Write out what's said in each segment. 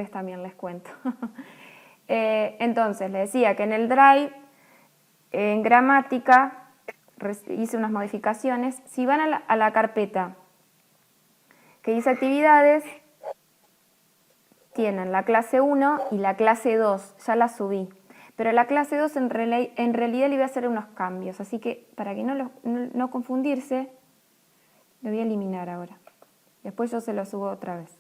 también les cuento. Entonces, les decía que en el Drive, en gramática, hice unas modificaciones. Si van a la carpeta que dice actividades, tienen la clase 1 y la clase 2, ya la subí. Pero la clase 2 en realidad le voy a hacer unos cambios, así que para que no confundirse, lo voy a eliminar ahora. Después yo se lo subo otra vez.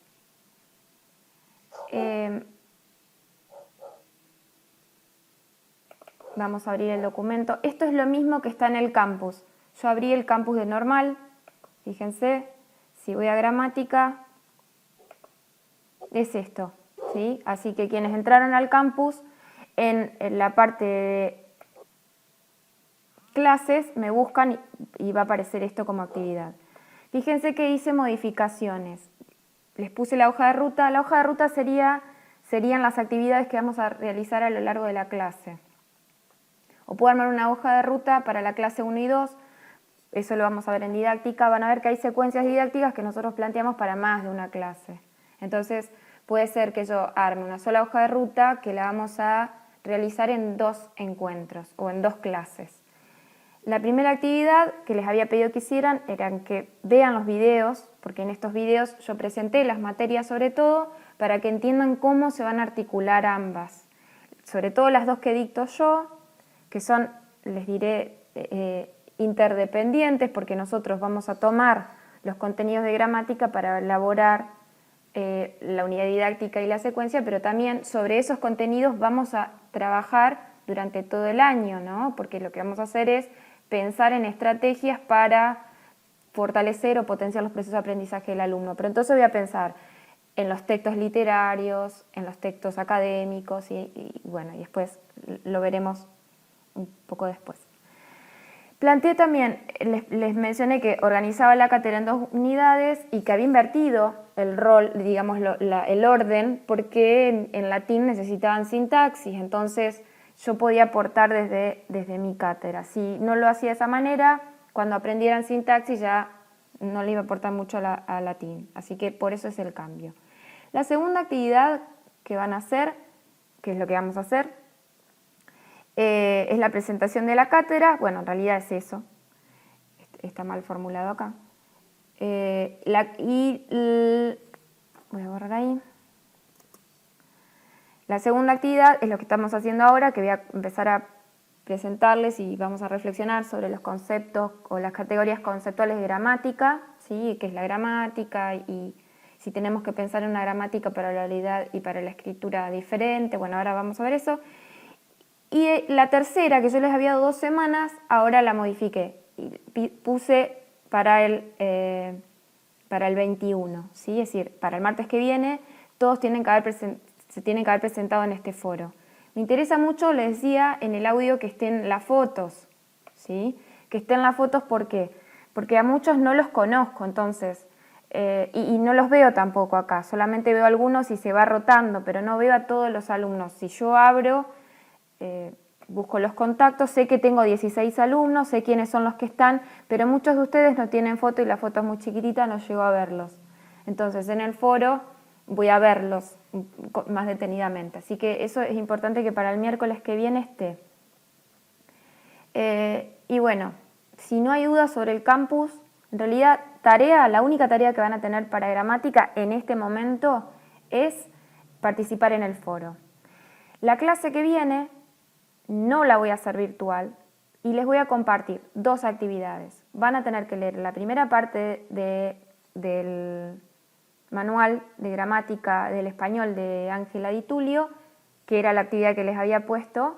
Vamos a abrir el documento. Esto es lo mismo que está en el campus. Yo abrí el campus de normal, fíjense, si voy a gramática, es esto, ¿sí? Así que quienes entraron al campus, en la parte de clases, me buscan y va a aparecer esto como actividad. Fíjense que hice modificaciones. Les puse la hoja de ruta. La hoja de ruta serían las actividades que vamos a realizar a lo largo de la clase. O puedo armar una hoja de ruta para la clase 1 y 2, eso lo vamos a ver en didáctica. Van a ver que hay secuencias didácticas que nosotros planteamos para más de una clase. Entonces, puede ser que yo arme una sola hoja de ruta que la vamos a realizar en 2 encuentros o en 2 clases. La primera actividad que les había pedido que hicieran era que vean los videos, porque en estos videos yo presenté las materias sobre todo para que entiendan cómo se van a articular ambas. Sobre todo las 2 que dicto yo, que son, les diré, interdependientes, porque nosotros vamos a tomar los contenidos de gramática para elaborar la unidad didáctica y la secuencia, pero también sobre esos contenidos vamos a trabajar durante todo el año, ¿no? Porque lo que vamos a hacer es pensar en estrategias para fortalecer o potenciar los procesos de aprendizaje del alumno. Pero entonces voy a pensar en los textos literarios, en los textos académicos y bueno, y después lo veremos un poco después. Planteé también, les mencioné que organizaba la cátedra en 2 unidades y que había invertido el rol, digamos, el orden, porque en latín necesitaban sintaxis, entonces yo podía aportar desde mi cátedra. Si no lo hacía de esa manera, cuando aprendieran sintaxis ya no le iba a aportar mucho a latín, así que por eso es el cambio. La segunda actividad que van a hacer, que es lo que vamos a hacer, es la presentación de la cátedra. Bueno, en realidad es eso, está mal formulado acá. Voy a borrar ahí. La segunda actividad es lo que estamos haciendo ahora, que voy a empezar a presentarles y vamos a reflexionar sobre los conceptos o las categorías conceptuales de gramática, ¿sí? ¿Qué es la gramática? Y si tenemos que pensar en una gramática para la oralidad y para la escritura diferente. Bueno, ahora vamos a ver eso. Y la tercera, que yo les había dado 2 semanas, ahora la modifiqué y puse para el 21, ¿sí? Es decir, para el martes que viene, todos se tienen que haber presentado en este foro. Me interesa mucho, les decía en el audio, que estén las fotos, ¿sí? Que estén las fotos, ¿por qué? Porque a muchos no los conozco, entonces, y no los veo tampoco acá, solamente veo algunos y se va rotando, pero no veo a todos los alumnos. Si yo abro, busco los contactos, sé que tengo 16 alumnos, sé quiénes son los que están, pero muchos de ustedes no tienen foto y la foto es muy chiquitita, no llego a verlos. Entonces en el foro voy a verlos más detenidamente, así que eso es importante que para el miércoles que viene esté. Y bueno, si no hay dudas sobre el campus, en realidad la única tarea que van a tener para gramática en este momento es participar en el foro. La clase que viene no la voy a hacer virtual y les voy a compartir 2 actividades. Van a tener que leer la primera parte del manual de gramática del español de Ángela Di Tulio, que era la actividad que les había puesto,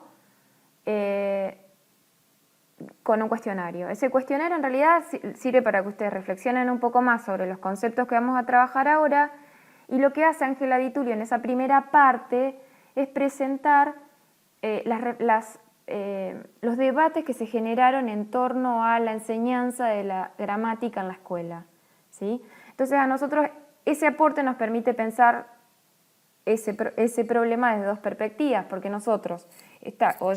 con un cuestionario. Ese cuestionario en realidad sirve para que ustedes reflexionen un poco más sobre los conceptos que vamos a trabajar ahora, y lo que hace Ángela Di Tulio en esa primera parte es presentar los debates que se generaron en torno a la enseñanza de la gramática en la escuela, ¿sí? Entonces a nosotros ese aporte nos permite pensar ese problema desde 2 perspectivas, porque nosotros,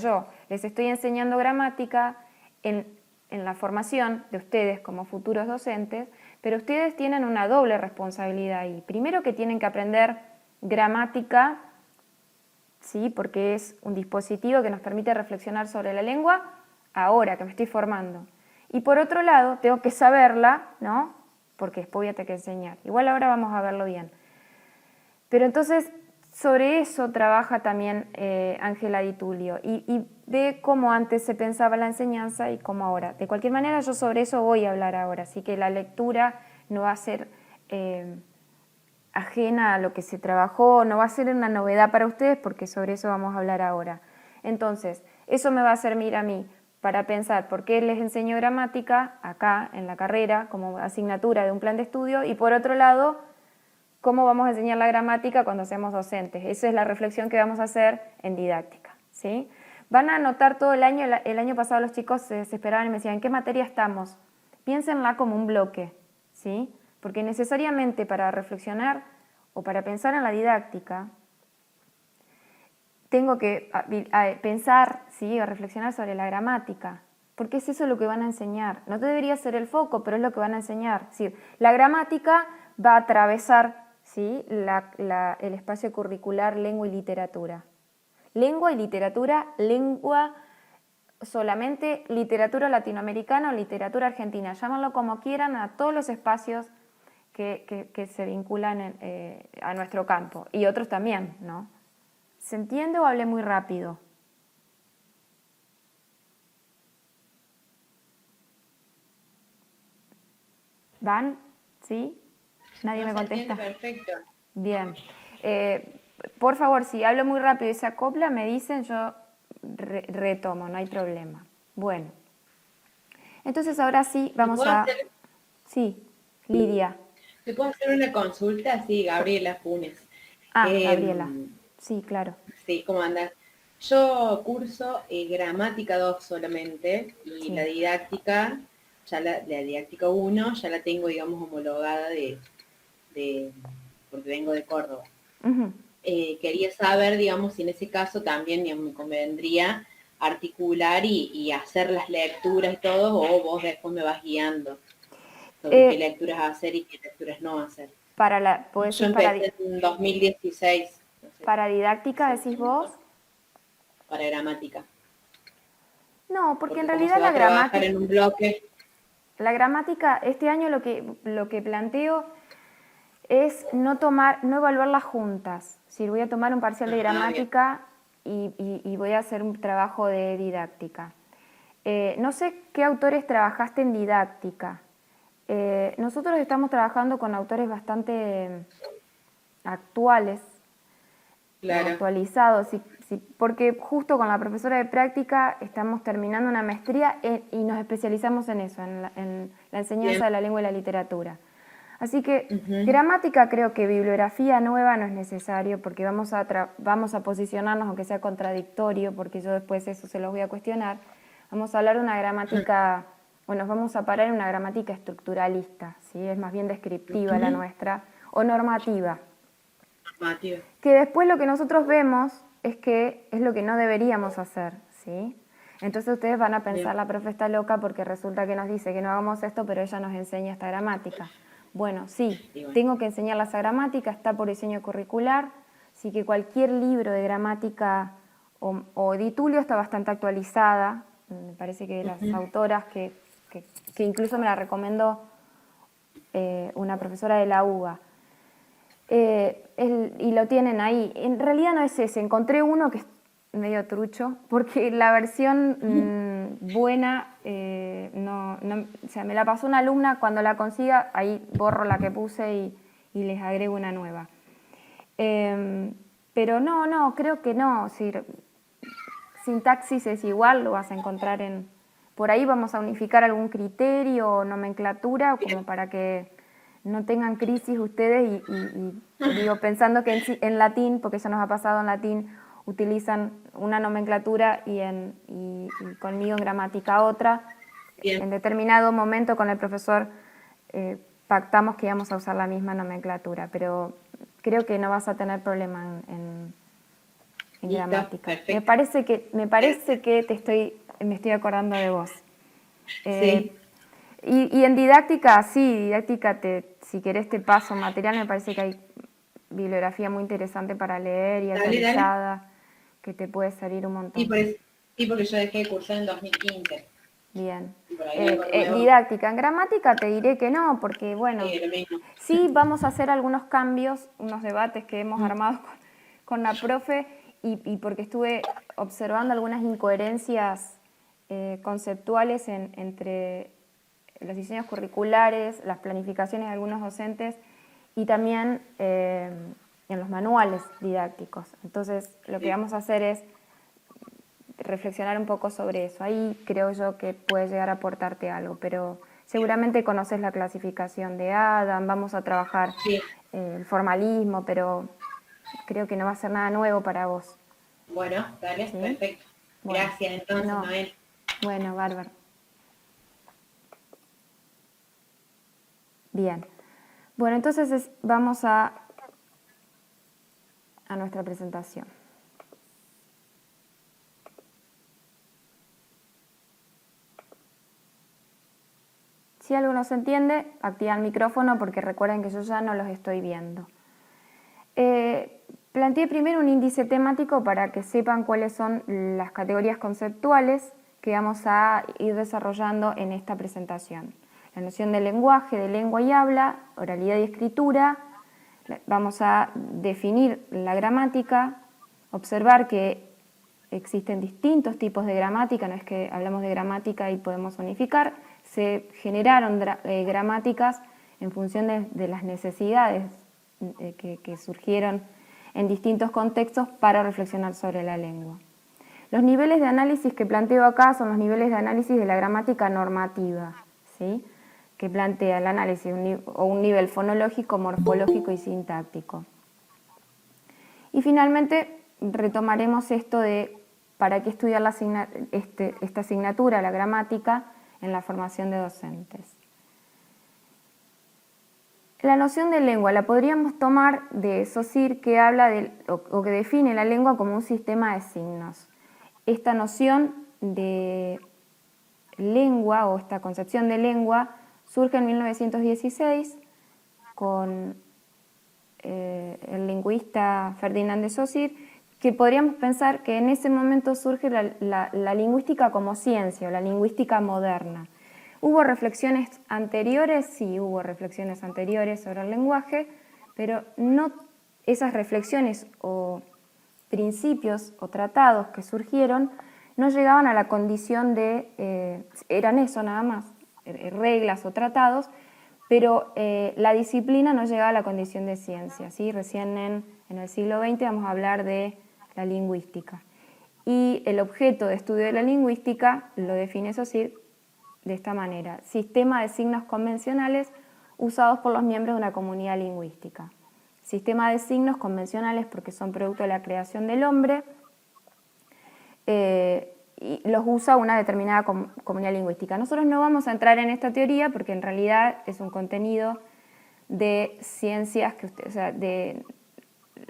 yo, les estoy enseñando gramática en la formación de ustedes como futuros docentes, pero ustedes tienen una doble responsabilidad ahí. Primero, que tienen que aprender gramática, ¿sí? Porque es un dispositivo que nos permite reflexionar sobre la lengua ahora que me estoy formando. Y por otro lado, tengo que saberla, ¿no? Porque después voy a tener que enseñar. Igual ahora vamos a verlo bien. Pero entonces, sobre eso trabaja también Ángela Di Tullio y ve cómo antes se pensaba la enseñanza y cómo ahora. De cualquier manera, yo sobre eso voy a hablar ahora, así que la lectura no va a ser ajena a lo que se trabajó, no va a ser una novedad para ustedes porque sobre eso vamos a hablar ahora. Entonces, eso me va a servir a mí para pensar por qué les enseño gramática acá en la carrera como asignatura de un plan de estudio y por otro lado, cómo vamos a enseñar la gramática cuando seamos docentes. Esa es la reflexión que vamos a hacer en didáctica, ¿sí? Van a anotar todo el año. El año pasado los chicos se desesperaban y me decían, ¿en qué materia estamos? Piénsenla como un bloque, ¿sí? Porque necesariamente para reflexionar o para pensar en la didáctica, tengo que pensar, ¿sí? O reflexionar sobre la gramática, porque es eso lo que van a enseñar. No debería ser el foco, pero es lo que van a enseñar. Es decir, la gramática va a atravesar, ¿sí? el espacio curricular lengua y literatura. Lengua y literatura, lengua solamente, literatura latinoamericana o literatura argentina, llámanlo como quieran, a todos los espacios que se vinculan a nuestro campo, y otros también, ¿no? ¿Se entiende o hablé muy rápido? ¿Van? ¿Sí? ¿Nadie me contesta? Perfecto. Bien. Por favor, si hablo muy rápido y se acopla, me dicen, yo retomo, no hay problema. Bueno. Entonces ahora sí, ¿Te vamos puedo a... hacer, Sí, Lidia. ¿Te puedo hacer una consulta? Sí, Gabriela Funes. Ah, Gabriela. Em, Sí, claro. sí, ¿cómo andas? Yo curso gramática 2 solamente y la Sí. didáctica, la didáctica 1 ya la tengo, digamos, homologada de porque vengo de Córdoba. Ujú. Quería saber, digamos, si en ese caso también, digamos, me convendría articular y hacer las lecturas y todo, o vos después me vas guiando sobre qué Eh, lecturas hacer y qué lecturas no hacer. ¿Puedo Yo decir empecé en 2016, no sé, para didáctica, hace un decís vos? tiempito, para gramática, No, porque en porque como se realidad va a trabajar en un bloque, la gramática, este año lo que planteo es no evaluarlas juntas. Si voy a tomar un parcial de ajá, bien, gramática y voy a hacer un trabajo de didáctica. No sé qué autores trabajaste en didáctica. Nosotros estamos trabajando con autores bastante actuales o claro, actualizados, porque justo con la profesora de práctica estamos terminando una maestría y nos especializamos en eso, en la bien, enseñanza de la lengua y la literatura. Así que ujú, gramática creo que bibliografía nueva no es necesario porque vamos a posicionarnos, aunque sea contradictorio, porque yo después eso se los voy a cuestionar, vamos a hablar de una gramática, o nos vamos a parar en una gramática estructuralista, ¿sí? Es más bien descriptiva la ujú, nuestra, o normativa, normativa, que después lo que nosotros vemos es que es lo que no deberíamos hacer, ¿sí? Entonces ustedes van a pensar, bien, la profe está loca porque resulta que nos dice que no hagamos esto, pero ella nos enseña esta gramática. Bueno, sí, y bueno, tengo que enseñarla esa gramática, está por diseño curricular, así que cualquier libro de gramática o Di Tullio está bastante actualizada, me parece que de las ujú, autoras que incluso me la recomendó una profesora de la UBA. Y lo tienen ahí. En realidad no es ese, encontré uno que es medio trucho, porque la versión buena, o sea, me la pasó una alumna, cuando la consiga, ahí borro la que puse y les agrego una nueva. Pero no, creo que no, si sintaxis es igual, lo vas a encontrar en... Por ahí vamos a unificar algún criterio o nomenclatura como bien, para que no tengan crisis ustedes digo, pensando que en latín, porque eso nos ha pasado en latín, utilizan una nomenclatura y conmigo en gramática otra. bien, En determinado momento con el profesor pactamos que íbamos a usar la misma nomenclatura, pero creo que no vas a tener problema en listo, gramática. perfecto, Me parece que me estoy acordando de vos. Eh, sí, y en didáctica, sí, didáctica, si querés te paso material, me parece que hay bibliografía muy interesante para leer y Dale, actualizada, que te puede salir un montón. Sí, porque yo dejé de cursar en 2015. Bien. Y por ahí algo nuevo. Didáctica. En gramática te diré que no, porque bueno, Sí, lo mismo. sí vamos a hacer algunos cambios, unos debates que hemos armado con la profe y porque estuve observando algunas incoherencias conceptuales entre los diseños curriculares, las planificaciones de algunos docentes y también en los manuales didácticos. Entonces, lo que vamos a hacer es reflexionar un poco sobre eso. Ahí creo yo que puede llegar a aportarte algo, pero seguramente conoces la clasificación de Adam, vamos a trabajar el formalismo, pero creo que no va a ser nada nuevo para vos. Bueno, dale, ¿Sí? perfecto. Bueno, Gracias entonces, no. Noel. Bueno, bárbaro. Bien. Bueno, entonces vamos a nuestra presentación. Si algo no se entiende, activa el micrófono porque recuerden que yo ya no los estoy viendo. Planteé primero un índice temático para que sepan cuáles son las categorías conceptuales que vamos a ir desarrollando en esta presentación. La noción de lenguaje, de lengua y habla, oralidad y escritura. Vamos a definir la gramática, observar que existen distintos tipos de gramática, no es que hablamos de gramática y podemos unificar, se generaron gramáticas en función de las necesidades que surgieron en distintos contextos para reflexionar sobre la lengua. Los niveles de análisis que planteo acá son los niveles de análisis de la gramática normativa, ¿sí? Que plantea el análisis un nivel fonológico, morfológico y sintáctico. Y finalmente retomaremos esto de para qué estudiar esta asignatura, la gramática, en la formación de docentes. La noción de lengua la podríamos tomar de Saussure, que habla o que define la lengua como un sistema de signos. Esta noción de lengua o esta concepción de lengua surge en 1916 con el lingüista Ferdinand de Saussure, que podríamos pensar que en ese momento surge la lingüística como ciencia, o la lingüística moderna. ¿Hubo reflexiones anteriores? Sí, hubo reflexiones anteriores sobre el lenguaje, pero no esas reflexiones o principios o tratados que surgieron no llegaban a la condición de, eran eso nada más, reglas o tratados, pero la disciplina no llegaba a la condición de ciencia, ¿sí? Recién en el siglo XX vamos a hablar de la lingüística. Y el objeto de estudio de la lingüística lo define Saussure de esta manera: sistema de signos convencionales usados por los miembros de una comunidad lingüística. Sistema de signos convencionales porque son producto de la creación del hombre y los usa una determinada comunidad lingüística. Nosotros no vamos a entrar en esta teoría porque en realidad es un contenido de ciencias que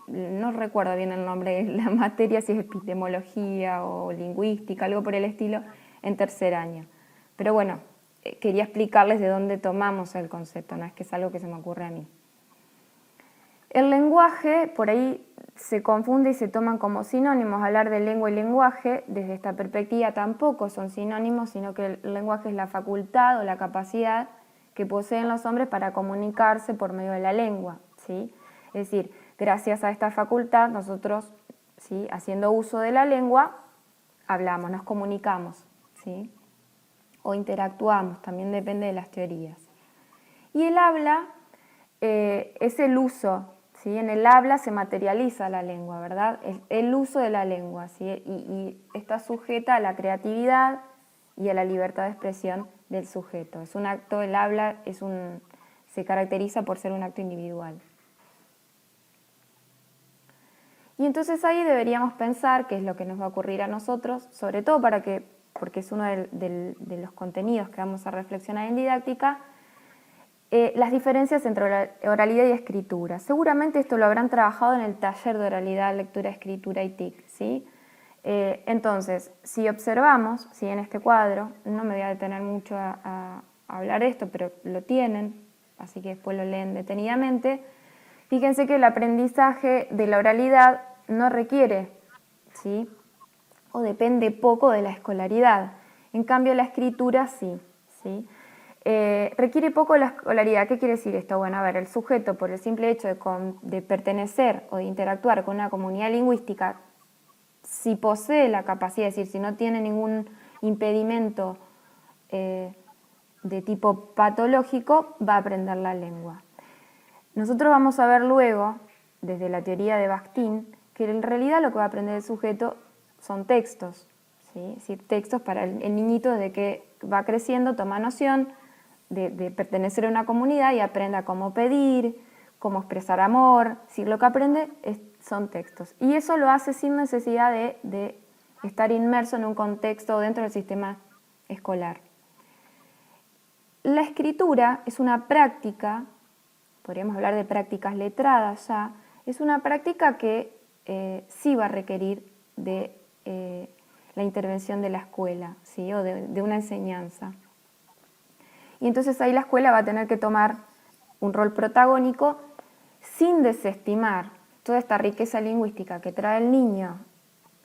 no recuerdo bien el nombre de la materia, si es epistemología o lingüística, algo por el estilo, en tercer año. Pero bueno, quería explicarles de dónde tomamos el concepto, no es que es algo que se me ocurre a mí. El lenguaje, por ahí se confunde y se toman como sinónimos. Hablar de lengua y lenguaje, desde esta perspectiva tampoco son sinónimos, sino que el lenguaje es la facultad o la capacidad que poseen los hombres para comunicarse por medio de la lengua, ¿sí? Es decir, gracias a esta facultad nosotros, ¿sí?, haciendo uso de la lengua, hablamos, nos comunicamos, ¿sí?, o interactuamos, también depende de las teorías. Y el habla es el uso, ¿sí? En el habla se materializa la lengua, ¿verdad? Es el uso de la lengua, ¿sí? Y está sujeta a la creatividad y a la libertad de expresión del sujeto. Es un acto, el habla se caracteriza por ser un acto individual. Y entonces ahí deberíamos pensar qué es lo que nos va a ocurrir a nosotros, sobre todo porque es uno de los contenidos que vamos a reflexionar en didáctica, las diferencias entre oralidad y escritura. Seguramente esto lo habrán trabajado en el taller de oralidad, lectura, escritura y TIC, ¿sí? Entonces, si observamos, ¿sí?, en este cuadro, no me voy a detener mucho a hablar de esto, pero lo tienen, así que después lo leen detenidamente, Fíjense que el aprendizaje de la oralidad no requiere, ¿sí?, o depende poco de la escolaridad. En cambio, la escritura sí, ¿sí? Requiere poco la escolaridad. ¿Qué quiere decir esto? Bueno, a ver, el sujeto, por el simple hecho de pertenecer o de interactuar con una comunidad lingüística, si posee la capacidad, es decir, si no tiene ningún impedimento de tipo patológico, va a aprender la lengua. Nosotros vamos a ver luego, desde la teoría de Bakhtin, que en realidad lo que va a aprender el sujeto son textos, ¿sí? Es decir, textos para el niñito desde que va creciendo, toma noción de pertenecer a una comunidad y aprenda cómo pedir, cómo expresar amor. Si lo que aprende son textos. Y eso lo hace sin necesidad de estar inmerso en un contexto dentro del sistema escolar. La escritura es una práctica, podríamos hablar de prácticas letradas ya, es una práctica que sí va a requerir de la intervención de la escuela, ¿sí?, o de una enseñanza. Y entonces ahí la escuela va a tener que tomar un rol protagónico sin desestimar toda esta riqueza lingüística que trae el niño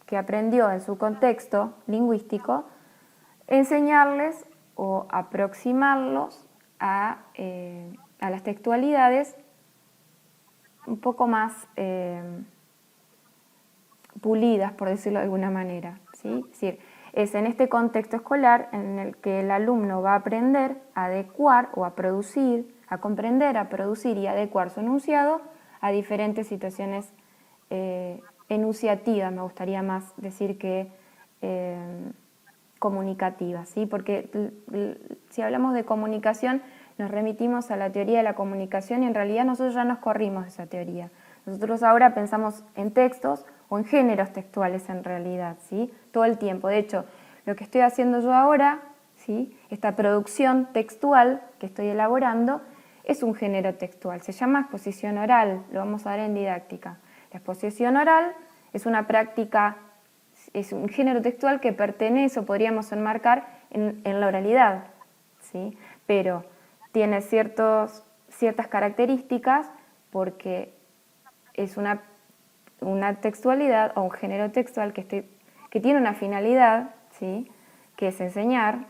que aprendió en su contexto lingüístico, enseñarles o aproximarlos a las textualidades un poco más pulidas, por decirlo de alguna manera, ¿sí? Es decir, es en este contexto escolar en el que el alumno va a aprender a adecuar o a producir, a comprender, a producir y adecuar su enunciado a diferentes situaciones enunciativas, me gustaría más decir que comunicativas, ¿sí? Porque si hablamos de comunicación nos remitimos a la teoría de la comunicación y en realidad nosotros ya nos corrimos de esa teoría. Nosotros ahora pensamos en textos o en géneros textuales en realidad, ¿sí?, todo el tiempo. De hecho, lo que estoy haciendo yo ahora, ¿sí?, esta producción textual que estoy elaborando, es un género textual. Se llama exposición oral, lo vamos a ver en didáctica. La exposición oral es una práctica, es un género textual que pertenece o podríamos enmarcar en la oralidad, ¿sí?, pero tiene ciertas características porque es una textualidad o un género textual que tiene una finalidad, ¿sí?, que es enseñar,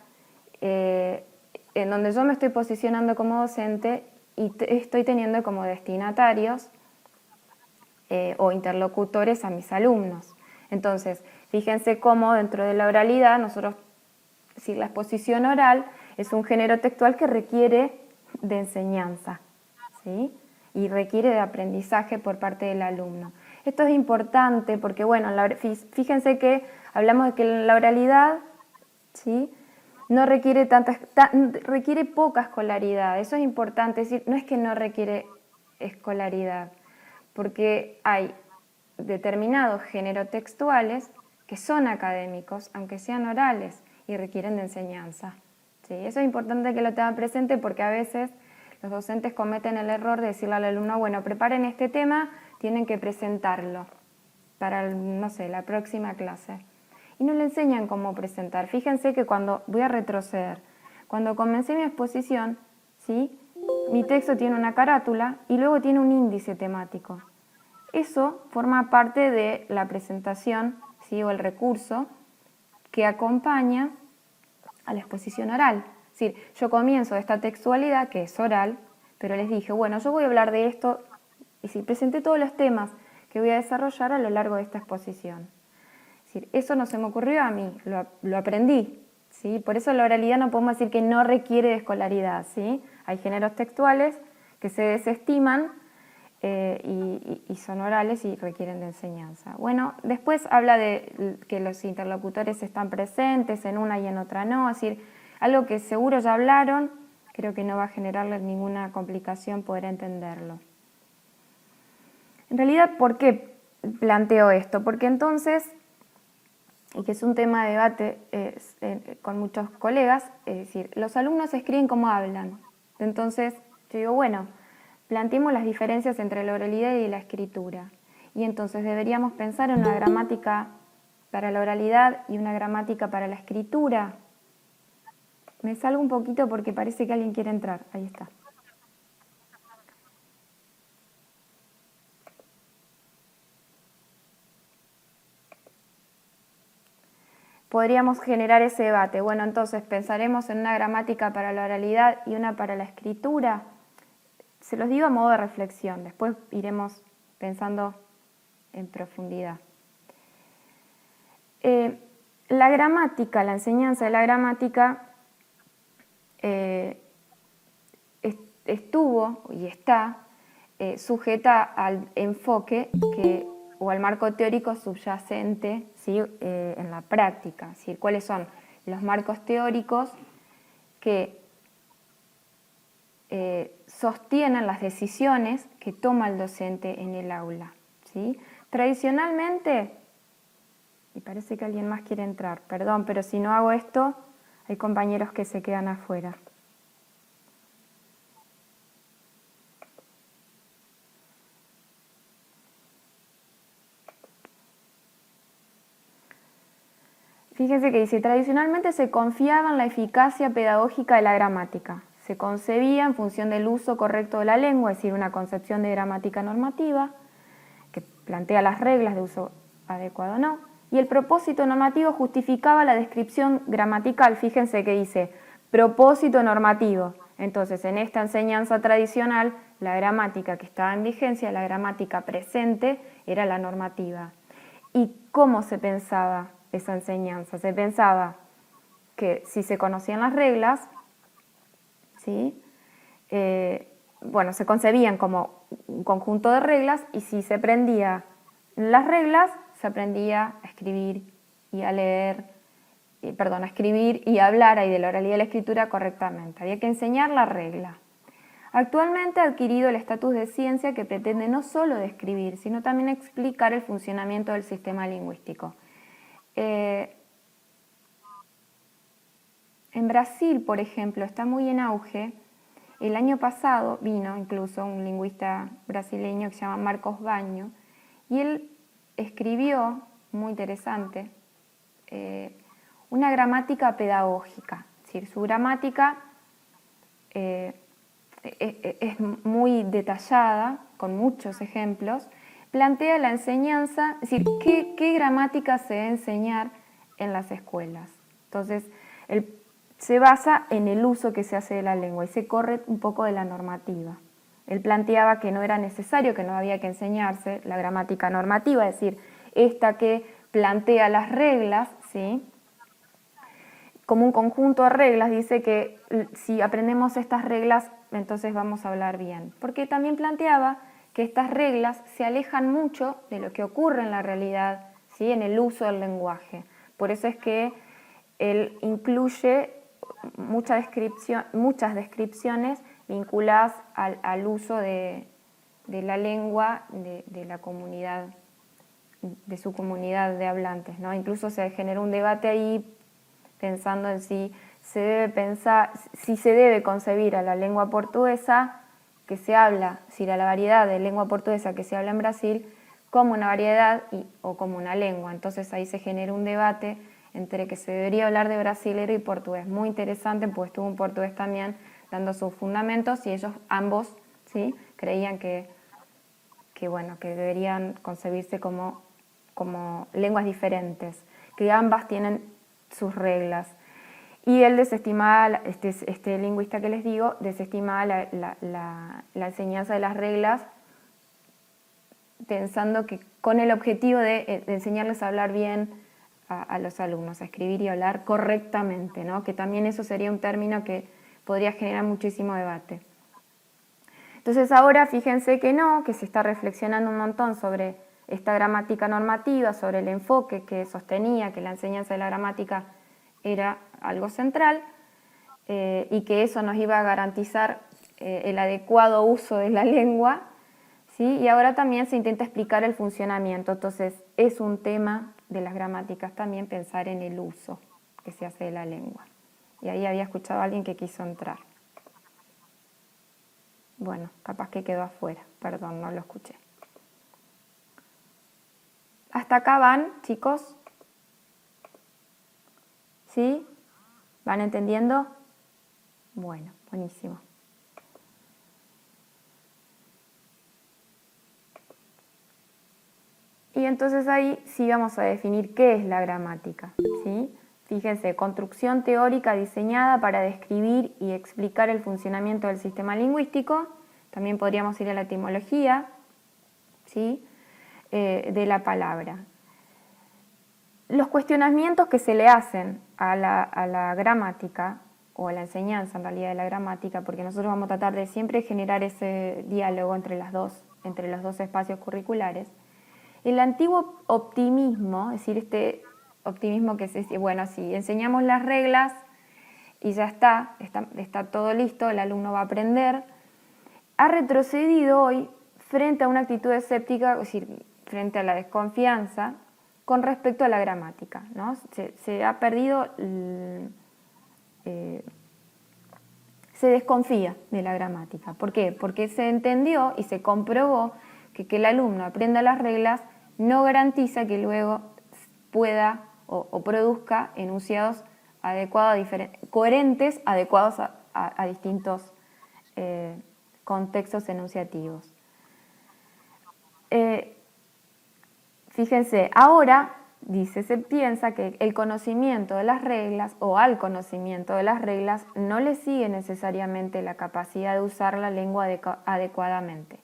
en donde yo me estoy posicionando como docente y estoy teniendo como destinatarios o interlocutores a mis alumnos. Entonces, fíjense cómo dentro de la oralidad nosotros, si la exposición oral es un género textual que requiere de enseñanza, ¿sí?, y requiere de aprendizaje por parte del alumno. Esto es importante porque, bueno, fíjense que hablamos de que la oralidad, ¿sí?, no requiere requiere poca escolaridad. Eso es importante, es decir, no es que no requiere escolaridad, porque hay determinados géneros textuales que son académicos, aunque sean orales, y requieren de enseñanza, ¿sí? Eso es importante que lo tengan presente porque a veces los docentes cometen el error de decirle al alumno, bueno, preparen este tema, tienen que presentarlo para, no sé, la próxima clase. Y no le enseñan cómo presentar. Fíjense que voy a retroceder, cuando comencé mi exposición, ¿sí?, mi texto tiene una carátula y luego tiene un índice temático. Eso forma parte de la presentación, ¿sí?, o el recurso que acompaña a la exposición oral. Es decir, yo comienzo esta textualidad que es oral, pero les dije, bueno, yo voy a hablar de esto y si presenté todos los temas que voy a desarrollar a lo largo de esta exposición. Es decir, eso no se me ocurrió a mí, lo aprendí, ¿sí? Por eso la oralidad no podemos decir que no requiere de escolaridad, ¿sí? Hay géneros textuales que se desestiman y son orales y requieren de enseñanza. Bueno, después habla de que los interlocutores están presentes en una y en otra no, es decir, algo que seguro ya hablaron, creo que no va a generarles ninguna complicación poder entenderlo. En realidad, ¿por qué planteo esto? Porque entonces, y que es un tema de debate con muchos colegas, es decir, los alumnos escriben como hablan. Entonces, yo digo, bueno, planteemos las diferencias entre la oralidad y la escritura. Y entonces deberíamos pensar en una gramática para la oralidad y una gramática para la escritura. Me salgo un poquito porque parece que alguien quiere entrar. Ahí está. podríamos generar ese debate. Bueno, entonces pensaremos en una gramática para la oralidad y una para la escritura. Se los digo a modo de reflexión, después iremos pensando en profundidad. La gramática, la enseñanza de la gramática estuvo y está sujeta al enfoque o al marco teórico subyacente, ¿sí? En la práctica. ¿Sí? ¿Cuáles son los marcos teóricos que sostienen las decisiones que toma el docente en el aula? ¿Sí? Tradicionalmente, y parece que alguien más quiere entrar, perdón, pero si no hago esto, hay compañeros que se quedan afuera. Fíjense que dice, tradicionalmente se confiaba en la eficacia pedagógica de la gramática. Se concebía en función del uso correcto de la lengua, es decir, una concepción de gramática normativa, que plantea las reglas de uso adecuado o no, y el propósito normativo justificaba la descripción gramatical. Fíjense que dice, propósito normativo. Entonces, en esta enseñanza tradicional, la gramática que estaba en vigencia, la gramática presente, era la normativa. ¿Y cómo se pensaba esa enseñanza? Se pensaba que si se conocían las reglas, ¿sí? Bueno, se concebían como un conjunto de reglas y si se aprendía las reglas, se aprendía a escribir y a leer, a escribir y a hablar ahí de la oralidad y la escritura correctamente. Había que enseñar la regla. Actualmente ha adquirido el estatus de ciencia que pretende no solo describir, sino también explicar el funcionamiento del sistema lingüístico. En Brasil, por ejemplo, está muy en auge. El año pasado vino incluso un lingüista brasileño que se llama Marcos Baño y él escribió, muy interesante, una gramática pedagógica. Es decir, su gramática es muy detallada, con muchos ejemplos, plantea la enseñanza, es decir, qué gramática se debe enseñar en las escuelas. Entonces, se basa en el uso que se hace de la lengua y se corre un poco de la normativa. Él planteaba que no era necesario, que no había que enseñarse la gramática normativa, es decir, esta que plantea las reglas, ¿sí? Como un conjunto de reglas, dice que si aprendemos estas reglas, entonces vamos a hablar bien. Porque también planteaba que estas reglas se alejan mucho de lo que ocurre en la realidad, ¿sí? En el uso del lenguaje. Por eso es que él incluye muchas descripciones vinculadas al uso de la lengua de la comunidad, de su comunidad de hablantes, ¿no? Incluso se generó un debate ahí pensando en si se debe concebir a la lengua portuguesa que se habla, si la variedad de lengua portuguesa que se habla en Brasil, como una variedad o como una lengua. Entonces ahí se genera un debate entre que se debería hablar de brasilero y portugués. Muy interesante, pues estuvo un portugués también dando sus fundamentos y ellos ambos, ¿sí? Creían que deberían concebirse como lenguas diferentes, que ambas tienen sus reglas. Y él desestimaba, este lingüista que les digo, desestimaba la enseñanza de las reglas, pensando que con el objetivo de enseñarles a hablar bien a los alumnos, a escribir y hablar correctamente, ¿no? Que también eso sería un término que podría generar muchísimo debate. Entonces ahora fíjense que no, que se está reflexionando un montón sobre esta gramática normativa, sobre el enfoque que sostenía que la enseñanza de la gramática era algo central y que eso nos iba a garantizar el adecuado uso de la lengua, ¿sí? Y ahora también se intenta explicar el funcionamiento. Entonces es un tema de las gramáticas también pensar en el uso que se hace de la lengua. Y ahí había escuchado a alguien que quiso entrar. Bueno, capaz que quedó afuera, perdón, no lo escuché. ¿Hasta acá van, chicos? ¿Sí? ¿Van entendiendo? Bueno, buenísimo. Y entonces ahí sí vamos a definir qué es la gramática, ¿sí? Fíjense, construcción teórica diseñada para describir y explicar el funcionamiento del sistema lingüístico. También podríamos ir a la etimología, ¿sí? De la palabra. Los cuestionamientos que se le hacen a la gramática, o a la enseñanza en realidad de la gramática, porque nosotros vamos a tratar de siempre generar ese diálogo entre los dos espacios curriculares. El antiguo optimismo, es decir, este optimismo que es, bueno, si enseñamos las reglas y ya está todo listo, el alumno va a aprender, ha retrocedido hoy frente a una actitud escéptica, es decir, frente a la desconfianza con respecto a la gramática, ¿no? Se ha perdido, se desconfía de la gramática. ¿Por qué? Porque se entendió y se comprobó que el alumno aprenda las reglas no garantiza que luego pueda o produzca enunciados adecuados, coherentes, adecuados a distintos contextos enunciativos. Fíjense, ahora se piensa que el conocimiento de las reglas o al conocimiento de las reglas no le sigue necesariamente la capacidad de usar la lengua adecuadamente.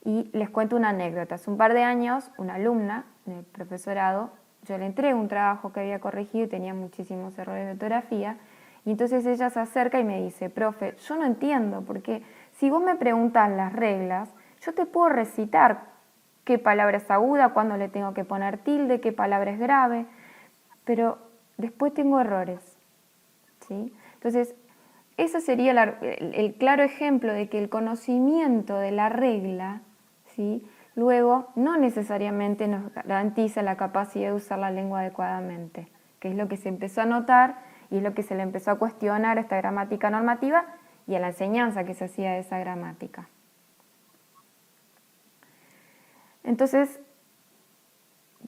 Y les cuento una anécdota. Hace un par de años, una alumna del profesorado, yo le entregué un trabajo que había corregido y tenía muchísimos errores de ortografía, y entonces ella se acerca y me dice, profe, yo no entiendo, porque si vos me preguntas las reglas, yo te puedo recitar qué palabra es aguda, cuándo le tengo que poner tilde, qué palabra es grave, pero después tengo errores, ¿sí? Entonces, ese sería el claro ejemplo de que el conocimiento de la regla, ¿sí?, luego no necesariamente nos garantiza la capacidad de usar la lengua adecuadamente, que es lo que se empezó a notar y es lo que se le empezó a cuestionar a esta gramática normativa y a la enseñanza que se hacía de esa gramática. Entonces,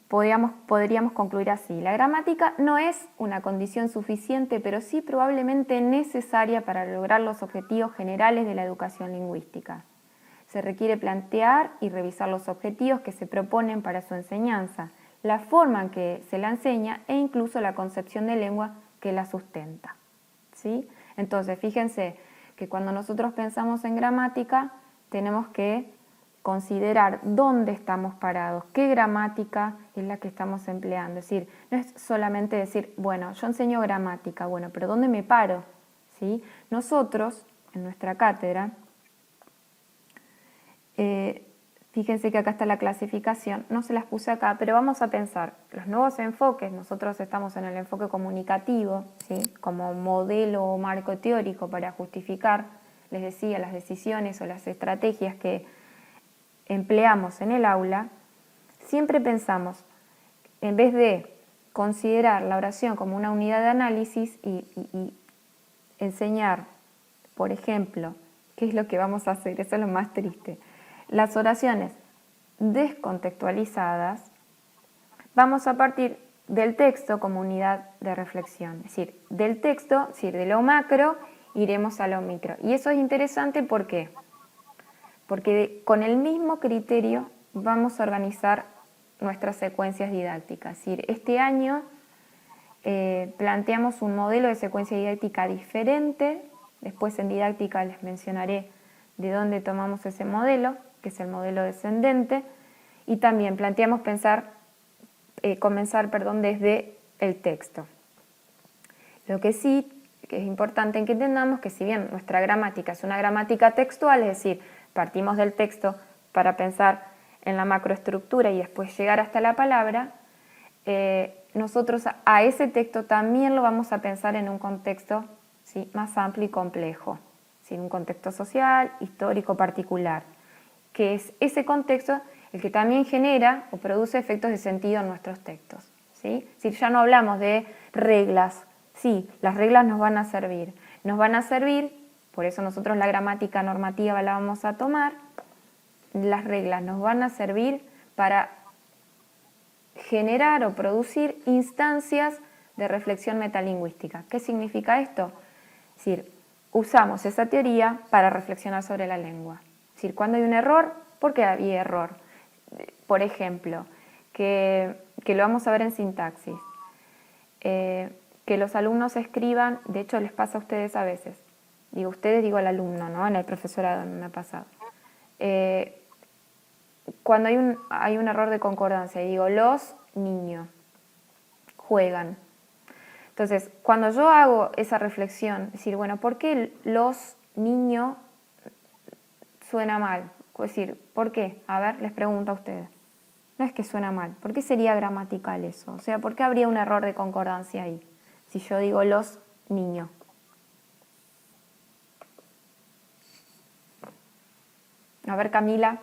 podríamos concluir así. La gramática no es una condición suficiente, pero sí probablemente necesaria para lograr los objetivos generales de la educación lingüística. Se requiere plantear y revisar los objetivos que se proponen para su enseñanza, la forma en que se la enseña e incluso la concepción de lengua que la sustenta, ¿sí? Entonces, fíjense que cuando nosotros pensamos en gramática, tenemos que considerar dónde estamos parados, qué gramática es la que estamos empleando. Es decir, no es solamente decir, bueno, yo enseño gramática, bueno, pero ¿dónde me paro? ¿Sí? Nosotros, en nuestra cátedra, fíjense que acá está la clasificación, no se las puse acá, pero vamos a pensar los nuevos enfoques. Nosotros estamos en el enfoque comunicativo, ¿sí?, como modelo o marco teórico para justificar, les decía, las decisiones o las estrategias que empleamos en el aula. Siempre pensamos, en vez de considerar la oración como una unidad de análisis y enseñar, por ejemplo, ¿qué es lo que vamos a hacer? Eso es lo más triste. Las oraciones descontextualizadas, vamos a partir del texto como unidad de reflexión. Es decir, del texto, es decir, de lo macro, iremos a lo micro. Y eso es interesante, ¿por qué? Porque con el mismo criterio vamos a organizar nuestras secuencias didácticas. Es decir, este año planteamos un modelo de secuencia didáctica diferente. Después en didáctica les mencionaré de dónde tomamos ese modelo, que es el modelo descendente, y también planteamos comenzar desde el texto. Lo que sí que es importante que entendamos que si bien nuestra gramática es una gramática textual, es decir, partimos del texto para pensar en la macroestructura y después llegar hasta la palabra, nosotros a ese texto también lo vamos a pensar en un contexto, ¿sí?, más amplio y complejo, ¿sí?, un contexto social, histórico, particular, que es ese contexto el que también genera o produce efectos de sentido en nuestros textos, ¿sí? Si ya no hablamos de reglas, sí, las reglas nos van a servir, por eso nosotros la gramática normativa la vamos a tomar, las reglas nos van a servir para generar o producir instancias de reflexión metalingüística. ¿Qué significa esto? Es decir, usamos esa teoría para reflexionar sobre la lengua. Es decir, cuando hay un error, ¿por qué había error? Por ejemplo, que lo vamos a ver en sintaxis. Que los alumnos escriban, de hecho les pasa a ustedes a veces, digo ustedes, digo al alumno, ¿no? En el profesorado no me ha pasado. Cuando hay un error de concordancia, digo los niños juegan. Entonces, cuando yo hago esa reflexión, decir, bueno, ¿por qué los niños suena mal? Es decir, ¿por qué? A ver, les pregunto a ustedes. No es que suena mal, ¿por qué sería gramatical eso? O sea, ¿por qué habría un error de concordancia ahí? Si yo digo los niños. A ver, Camila.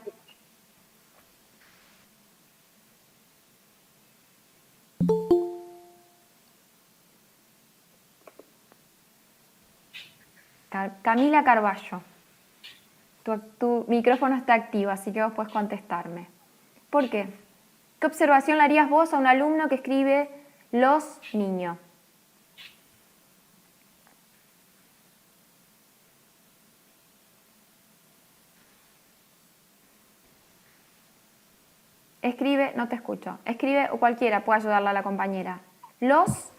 Camila Carballo. Tu micrófono está activo, así que vos podés contestarme. ¿Por qué? ¿Qué observación le harías vos a un alumno que escribe los niños? Escribe, no te escucho. Escribe o cualquiera, puede ayudarle a la compañera. Los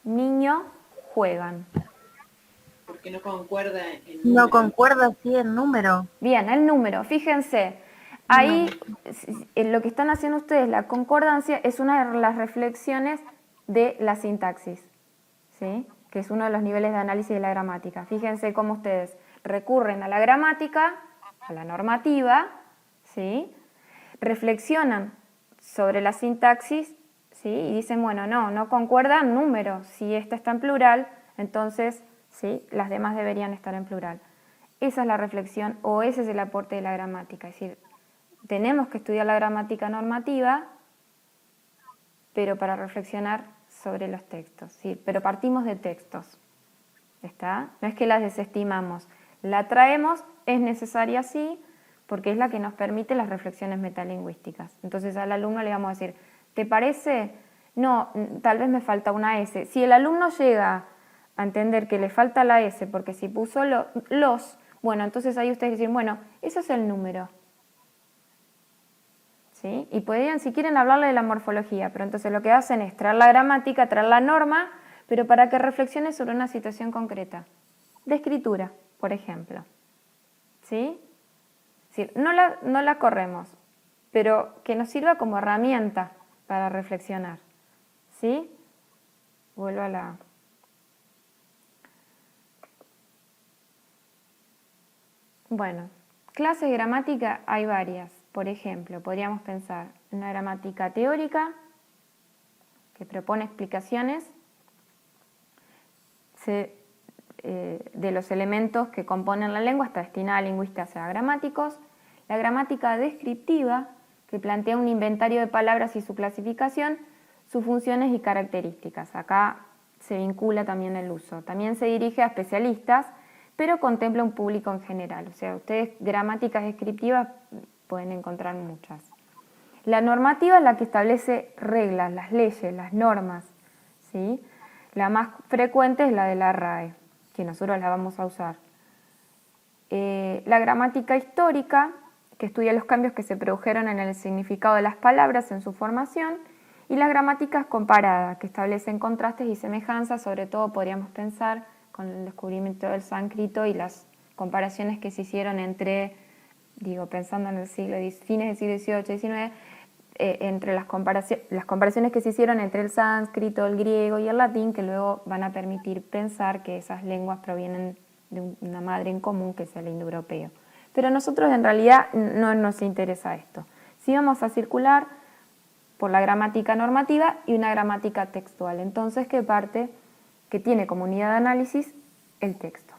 niños juegan. Porque no concuerda el número. No concuerda, sí, el número. Bien, el número, fíjense. Ahí lo que están haciendo ustedes, la concordancia, es una de las reflexiones de la sintaxis, ¿sí? Que es uno de los niveles de análisis de la gramática. Fíjense cómo ustedes recurren a la gramática, a la normativa, ¿sí? Reflexionan sobre la sintaxis, ¿sí? Y dicen, bueno, no concuerdan números. Si esta está en plural, entonces, ¿sí? Las demás deberían estar en plural. Esa es la reflexión o ese es el aporte de la gramática. Es decir, tenemos que estudiar la gramática normativa, pero para reflexionar sobre los textos, ¿sí? Pero partimos de textos, ¿está? No es que las desestimamos, la traemos, es necesaria sí, porque es la que nos permite las reflexiones metalingüísticas. Entonces al alumno le vamos a decir, ¿te parece? No, tal vez me falta una S. Si el alumno llega a entender que le falta la S porque si puso los, bueno, entonces ahí ustedes dicen, bueno, eso es el número. ¿Sí? Y podrían, si quieren, hablarle de la morfología, pero entonces lo que hacen es traer la gramática, traer la norma, pero para que reflexione sobre una situación concreta, de escritura, por ejemplo. ¿Sí? Es decir, no la corremos, pero que nos sirva como herramienta para reflexionar. ¿Sí? Vuelvo a la... Bueno, clases de gramática hay varias. Por ejemplo, podríamos pensar en una gramática teórica que propone explicaciones de los elementos que componen la lengua, está destinada a lingüistas y a gramáticos. La gramática descriptiva, que plantea un inventario de palabras y su clasificación, sus funciones y características. Acá se vincula también el uso. También se dirige a especialistas, pero contempla un público en general. O sea, ustedes gramáticas descriptivas pueden encontrar muchas. La normativa es la que establece reglas, las leyes, las normas, ¿sí? La más frecuente es la de la RAE, que nosotros la vamos a usar. La gramática histórica, que estudia los cambios que se produjeron en el significado de las palabras en su formación, y las gramáticas comparadas, que establecen contrastes y semejanzas, sobre todo podríamos pensar con el descubrimiento del sánscrito y las comparaciones que se hicieron entre, pensando en el fines del siglo XVIII y XIX, entre las comparaciones que se hicieron entre el sánscrito, el griego y el latín, que luego van a permitir pensar que esas lenguas provienen de una madre en común, que es el indoeuropeo. Pero a nosotros en realidad no nos interesa esto. Sí vamos a circular por la gramática normativa y una gramática textual. Entonces, que tiene como unidad de análisis el texto.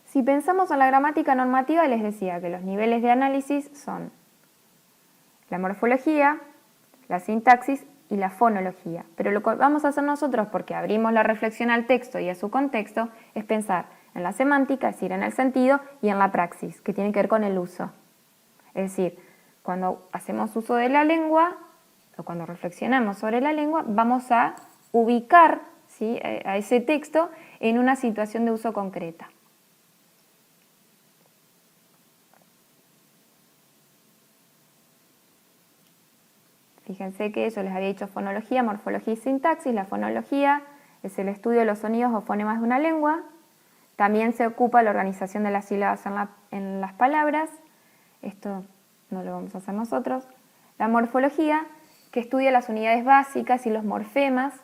Si pensamos en la gramática normativa, les decía que los niveles de análisis son la morfología, la sintaxis y la fonología. Pero lo que vamos a hacer nosotros, porque abrimos la reflexión al texto y a su contexto, es pensar en la semántica, es decir, en el sentido, y en la praxis, que tiene que ver con el uso. Es decir, cuando hacemos uso de la lengua, o cuando reflexionamos sobre la lengua, vamos a ubicar, ¿sí?, a ese texto en una situación de uso concreta. Fíjense que yo les había dicho fonología, morfología y sintaxis. La fonología es el estudio de los sonidos o fonemas de una lengua. También se ocupa la organización de las sílabas en las palabras. Esto no lo vamos a hacer nosotros. La morfología, que estudia las unidades básicas y los morfemas,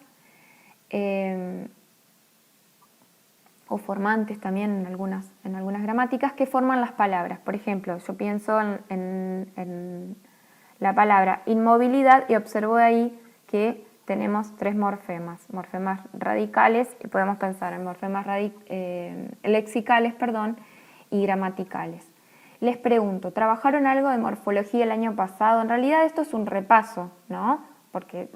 o formantes también en algunas gramáticas, que forman las palabras. Por ejemplo, yo pienso en la palabra inmovilidad y observo ahí que tenemos 3 morfemas radicales, y podemos pensar en morfemas lexicales, y gramaticales. Les pregunto, ¿trabajaron algo de morfología el año pasado? En realidad esto es un repaso, ¿no? Porque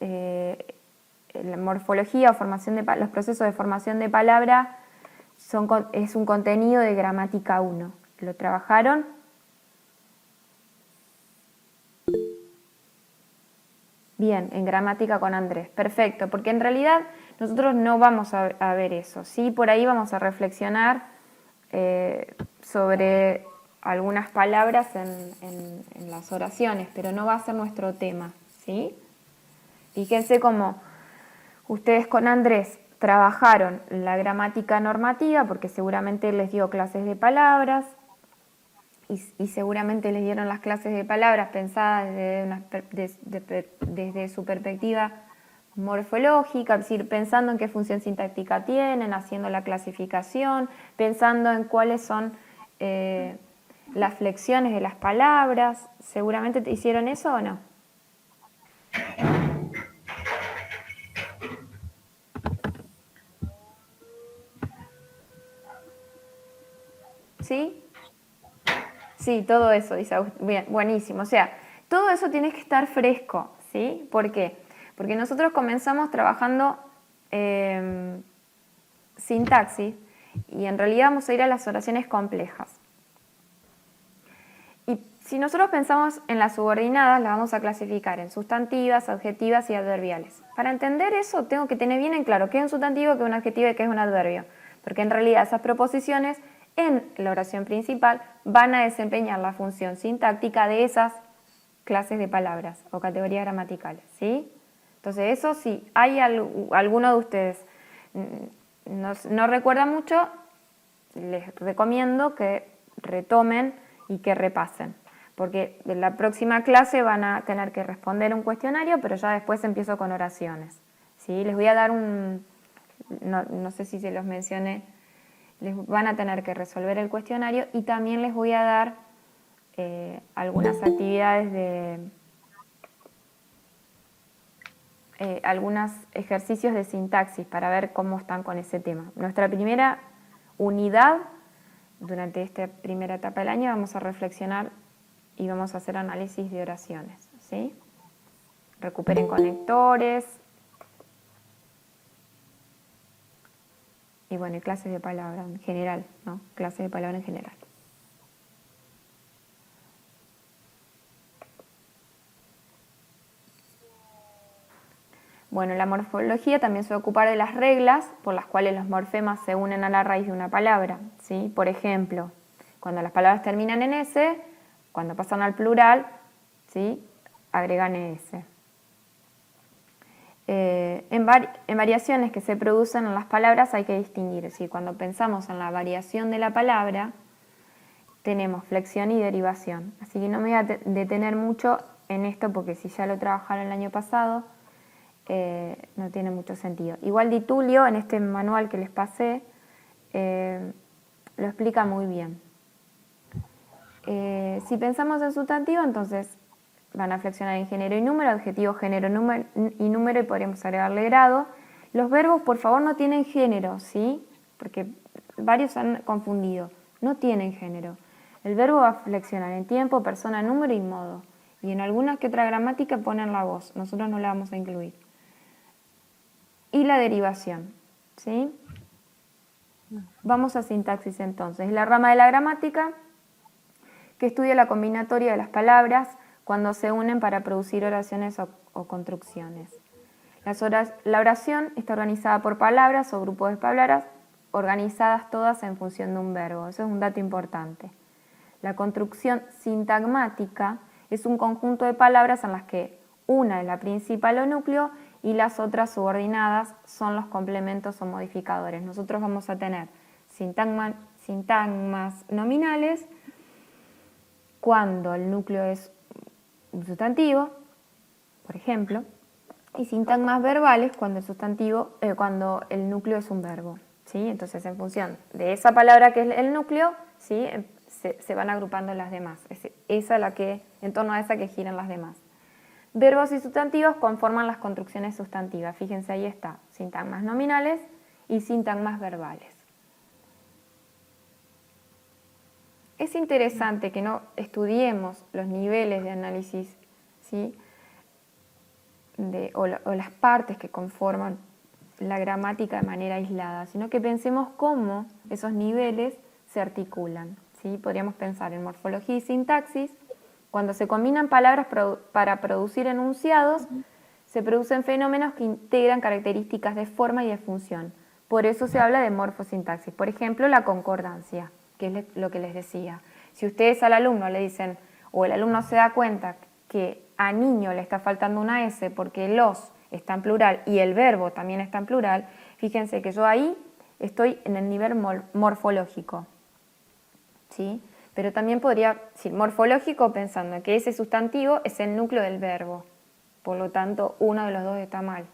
la morfología o los procesos de formación de palabra es un contenido de gramática 1. ¿Lo trabajaron? Bien, en gramática con Andrés. Perfecto, porque en realidad nosotros no vamos a ver eso. Sí, por ahí vamos a reflexionar sobre algunas palabras en las oraciones, pero no va a ser nuestro tema, ¿sí? Fíjense cómo ustedes con Andrés trabajaron la gramática normativa, porque seguramente les dio clases de palabras, y seguramente les dieron las clases de palabras pensadas desde su perspectiva morfológica, es decir, pensando en qué función sintáctica tienen, haciendo la clasificación, pensando en cuáles son las flexiones de las palabras. ¿Seguramente te hicieron eso o no? ¿Sí? Sí, todo eso, dice Agustín. Bien, buenísimo. O sea, todo eso tiene que estar fresco, ¿sí? ¿Por qué? Porque nosotros comenzamos trabajando sintaxis y en realidad vamos a ir a las oraciones complejas. Y si nosotros pensamos en las subordinadas, las vamos a clasificar en sustantivas, adjetivas y adverbiales. Para entender eso, tengo que tener bien en claro qué es un sustantivo, qué es un adjetivo y qué es un adverbio. Porque en realidad esas proposiciones en la oración principal van a desempeñar la función sintáctica de esas clases de palabras o categorías gramaticales, ¿sí? Entonces eso, si hay alguno de ustedes no recuerda mucho, les recomiendo que retomen y que repasen, porque en la próxima clase van a tener que responder un cuestionario, pero ya después empiezo con oraciones, ¿sí? Les voy a dar no sé si se los mencioné, les van a tener que resolver el cuestionario y también les voy a dar algunas actividades algunos ejercicios de sintaxis para ver cómo están con ese tema. Nuestra primera unidad, durante esta primera etapa del año, vamos a reflexionar y vamos a hacer análisis de oraciones, ¿sí? Recuperen conectores. Y bueno, y clases de palabra en general, ¿no? Clases de palabra en general. Bueno, la morfología también se va a ocupar de las reglas por las cuales los morfemas se unen a la raíz de una palabra, ¿sí? Por ejemplo, cuando las palabras terminan en S, cuando pasan al plural, ¿sí? Agregan ES. En variaciones que se producen en las palabras hay que distinguir, es decir, cuando pensamos en la variación de la palabra, tenemos flexión y derivación. Así que no me voy a detener mucho en esto porque si ya lo trabajaron el año pasado, no tiene mucho sentido. Igual Di Tullio, en este manual que les pasé, lo explica muy bien. Si pensamos en sustantivo, entonces van a flexionar en género y número, adjetivo, género y número, y podríamos agregarle grado. Los verbos, por favor, no tienen género, ¿sí? Porque varios han confundido. No tienen género. El verbo va a flexionar en tiempo, persona, número y modo. Y en alguna que otra gramática ponen la voz. Nosotros no la vamos a incluir. Y la derivación, ¿sí? Vamos a sintaxis entonces. Es la rama de la gramática que estudia la combinatoria de las palabras cuando se unen para producir oraciones o construcciones. La oración está organizada por palabras o grupos de palabras organizadas todas en función de un verbo. Eso es un dato importante. La construcción sintagmática es un conjunto de palabras en las que Una es la principal o núcleo y las otras subordinadas son los complementos o modificadores. Nosotros vamos a tener sintagmas nominales cuando el núcleo es un sustantivo, por ejemplo, y sintagmas verbales cuando cuando el núcleo es un verbo, ¿sí? Entonces, en función de esa palabra que es el núcleo, ¿sí? se van agrupando las demás. En torno a esa que giran las demás. Verbos y sustantivos conforman las construcciones sustantivas. Fíjense, ahí está, sintagmas nominales y sintagmas verbales. Es interesante que no estudiemos los niveles de análisis, ¿sí? o las partes que conforman la gramática de manera aislada, sino que pensemos cómo esos niveles se articulan, ¿sí? Podríamos pensar en morfología y sintaxis. Cuando se combinan palabras para producir enunciados, se producen fenómenos que integran características de forma y de función. Por eso se habla de morfosintaxis. Por ejemplo, la concordancia, que es lo que les decía. Si ustedes al alumno le dicen, o el alumno se da cuenta que a niño le está faltando una S porque los está en plural y el verbo también está en plural, fíjense que yo ahí estoy en el nivel morfológico, ¿sí? Pero también podría decir morfológico pensando que ese sustantivo es el núcleo del verbo. Por lo tanto, uno de los dos está mal.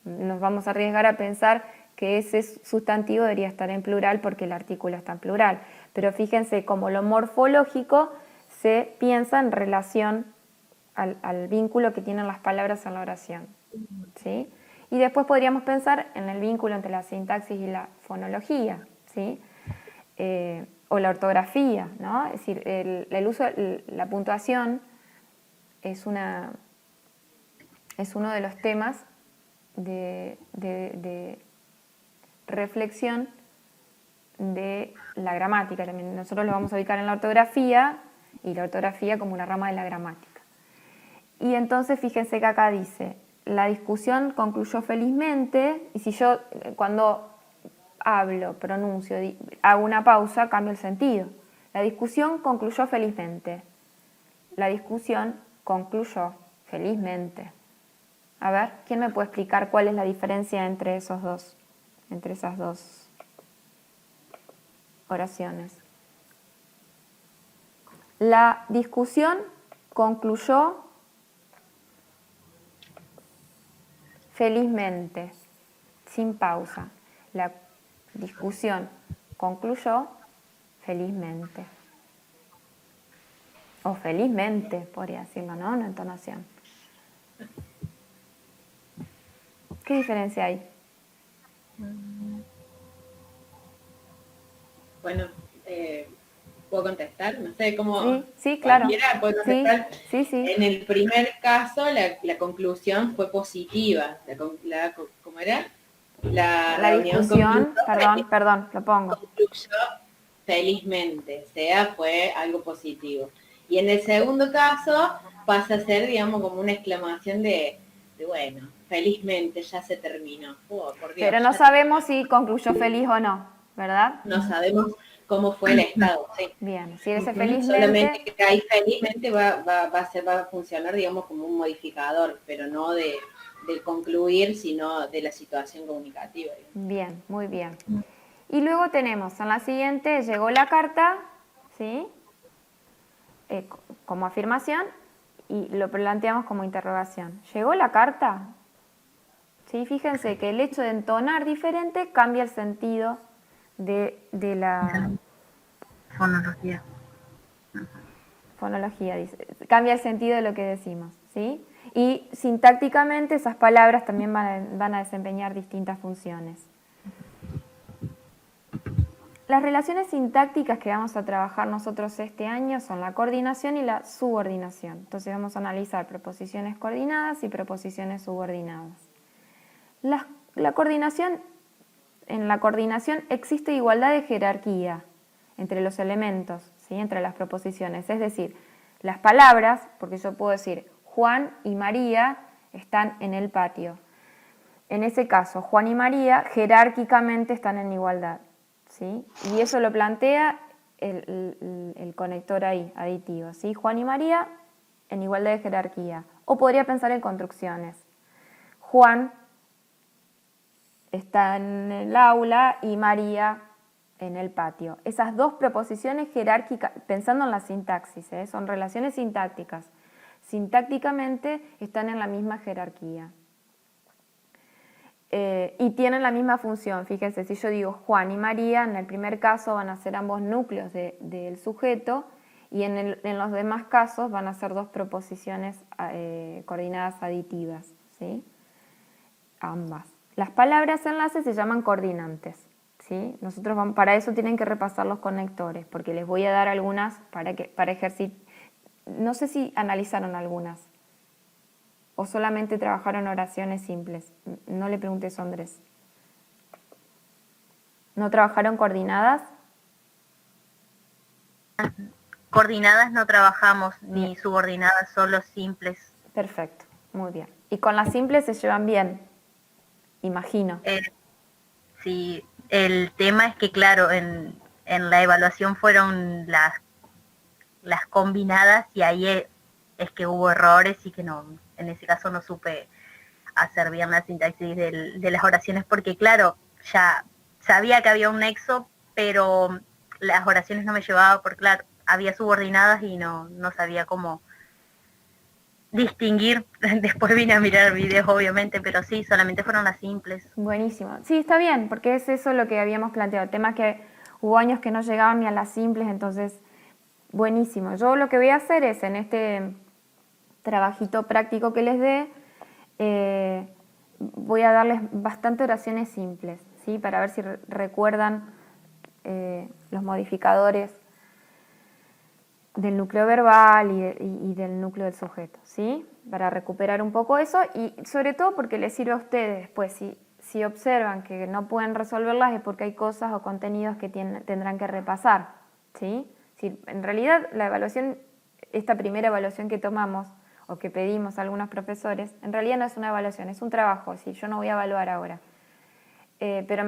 Nos vamos a arriesgar a pensar que ese sustantivo debería estar en plural porque el artículo está en plural. Pero fíjense, como lo morfológico se piensa en relación al vínculo que tienen las palabras en la oración, ¿sí? Y después podríamos pensar en el vínculo entre la sintaxis y la fonología, ¿sí? O la ortografía, ¿no? Es decir, el uso, la puntuación es uno de los temas de reflexión de la gramática. También nosotros lo vamos a ubicar en la ortografía y la ortografía como una rama de la gramática. Y entonces fíjense que acá dice, la discusión concluyó felizmente, y si yo cuando hablo, pronuncio, hago una pausa, cambio el sentido. La discusión concluyó felizmente. La discusión concluyó felizmente. A ver, ¿quién me puede explicar cuál es la diferencia entre esas dos oraciones? La discusión concluyó felizmente, sin pausa. La discusión concluyó felizmente. O felizmente, podría decirlo, ¿no? Una entonación. ¿Qué diferencia hay? Bueno, ¿puedo contestar? No sé cómo. Sí, claro. Cualquiera puede contestar. Sí. En el primer caso, la conclusión fue positiva. ¿Cómo era? La discusión, perdón, lo pongo. Concluyó felizmente, o sea, fue algo positivo. Y en el segundo caso pasa a ser, digamos, como una exclamación de bueno, felizmente ya se terminó. Oh, por Dios, pero no sabemos si concluyó feliz o no, ¿verdad? no sabemos cómo fue el estado. Sí. Bien, si ese felizmente... Solamente que ahí felizmente va a funcionar, digamos, como un modificador, pero no de concluir, sino de la situación comunicativa. Digamos. Bien, muy bien. Y luego tenemos, en la siguiente, llegó la carta, ¿sí? Como afirmación, y lo planteamos como interrogación. ¿Llegó la carta? ¿Sí? Fíjense que el hecho de entonar diferente cambia el sentido de la... Fonología. Fonología, dice. Cambia el sentido de lo que decimos, ¿sí? Y sintácticamente esas palabras también van a desempeñar distintas funciones. Las relaciones sintácticas que vamos a trabajar nosotros este año son la coordinación y la subordinación. Entonces vamos a analizar preposiciones coordinadas y preposiciones subordinadas. La coordinación, en la coordinación existe igualdad de jerarquía entre los elementos, ¿sí? Entre las preposiciones. Es decir, las palabras, porque yo puedo decir Juan y María están en el patio. En ese caso, Juan y María jerárquicamente están en igualdad. ¿Sí? Y eso lo plantea el conector ahí, aditivo, ¿sí? Juan y María en igualdad de jerarquía. O podría pensar en construcciones. Juan está en el aula y María en el patio. Esas dos proposiciones jerárquicas, pensando en la sintaxis, son relaciones sintácticas. Sintácticamente están en la misma jerarquía. Y tienen la misma función. Fíjense, si yo digo Juan y María, en el primer caso van a ser ambos núcleos del sujeto y en los demás casos van a ser dos proposiciones coordinadas aditivas, ¿sí? Ambas. Las palabras enlaces se llaman coordinantes, ¿sí? Nosotros para eso tienen que repasar los conectores, porque les voy a dar algunas para ejercitar. No sé si analizaron algunas o solamente trabajaron oraciones simples. No le preguntes a Andrés. ¿No trabajaron coordinadas? Coordinadas no trabajamos, ni subordinadas, solo simples. Perfecto, muy bien. Y con las simples se llevan bien, imagino. Sí, el tema es que, claro, en la evaluación fueron las combinadas y ahí es que hubo errores y que no, en ese caso no supe hacer bien la sintaxis de las oraciones porque, claro, ya sabía que había un nexo, pero las oraciones no me llevaba porque, claro, había subordinadas y no sabía cómo distinguir. Después vine a mirar videos, obviamente, pero sí, solamente fueron las simples. Buenísimo. Sí, está bien, porque es eso lo que habíamos planteado. El tema es que hubo años que no llegaban ni a las simples, entonces, buenísimo. Yo lo que voy a hacer es, en este trabajito práctico que les dé, voy a darles bastante oraciones simples, ¿sí? Para ver si recuerdan los modificadores del núcleo verbal y del núcleo del sujeto, ¿sí? Para recuperar un poco eso y sobre todo porque les sirve a ustedes después. Si observan que no pueden resolverlas es porque hay cosas o contenidos que tendrán que repasar, ¿sí? Si en realidad la evaluación, esta primera evaluación que tomamos o que pedimos a algunos profesores, en realidad no es una evaluación, es un trabajo, ¿sí? Yo no voy a evaluar ahora. Pero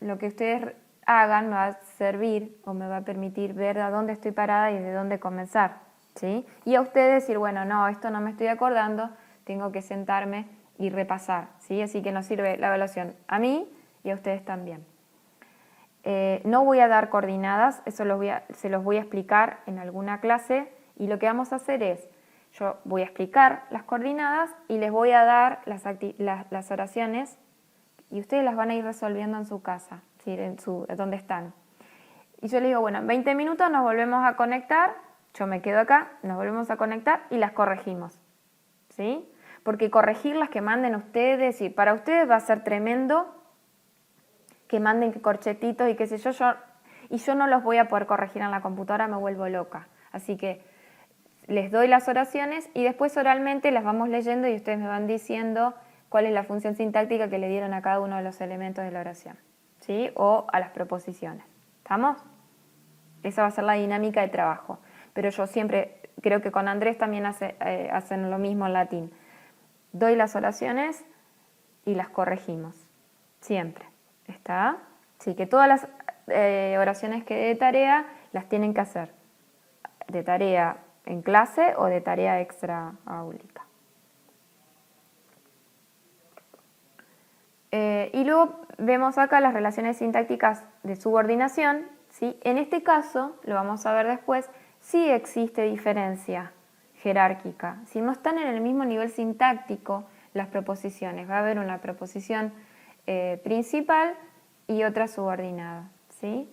lo que ustedes hagan me va a servir o me va a permitir ver a dónde estoy parada y de dónde comenzar, ¿sí? Y a ustedes decir, bueno, no, esto no me estoy acordando, tengo que sentarme y repasar, ¿sí? Así que nos sirve la evaluación a mí y a ustedes también. No voy a dar coordinadas, eso se los voy a explicar en alguna clase y lo que vamos a hacer es, yo voy a explicar las coordinadas y les voy a dar las oraciones y ustedes las van a ir resolviendo en su casa, ¿sí? Donde están. Y yo les digo, bueno, en 20 minutos nos volvemos a conectar, yo me quedo acá, nos volvemos a conectar y las corregimos, ¿sí? Porque corregir las que manden ustedes, y para ustedes va a ser tremendo que manden corchetitos y qué sé yo, y yo no los voy a poder corregir en la computadora, me vuelvo loca. Así que les doy las oraciones y después oralmente las vamos leyendo y ustedes me van diciendo cuál es la función sintáctica que le dieron a cada uno de los elementos de la oración, ¿sí? O a las proposiciones. ¿Estamos? Esa va a ser la dinámica de trabajo. Pero yo siempre, creo que con Andrés también hacen lo mismo en latín. Doy las oraciones y las corregimos. Siempre. ¿Está? Sí, que todas las oraciones que dé de tarea las tienen que hacer. De tarea en clase o de tarea extra áulica. Y luego vemos acá las relaciones sintácticas de subordinación, ¿sí? En este caso, lo vamos a ver después, sí existe diferencia jerárquica. Si no están en el mismo nivel sintáctico las proposiciones, va a haber una proposición principal y otra subordinada, ¿sí?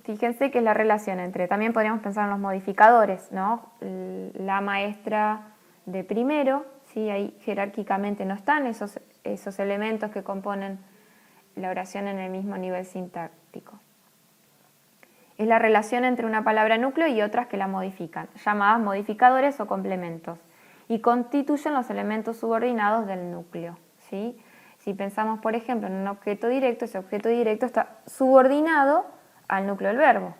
Fíjense que es la relación entre, también podríamos pensar en los modificadores, ¿no? La maestra de primero, ¿sí? Ahí jerárquicamente no están esos elementos que componen la oración en el mismo nivel sintáctico. Es la relación entre una palabra núcleo y otras que la modifican, llamadas modificadores o complementos, y constituyen los elementos subordinados del núcleo, ¿sí? Si pensamos, por ejemplo, en un objeto directo, ese objeto directo está subordinado al núcleo del verbo,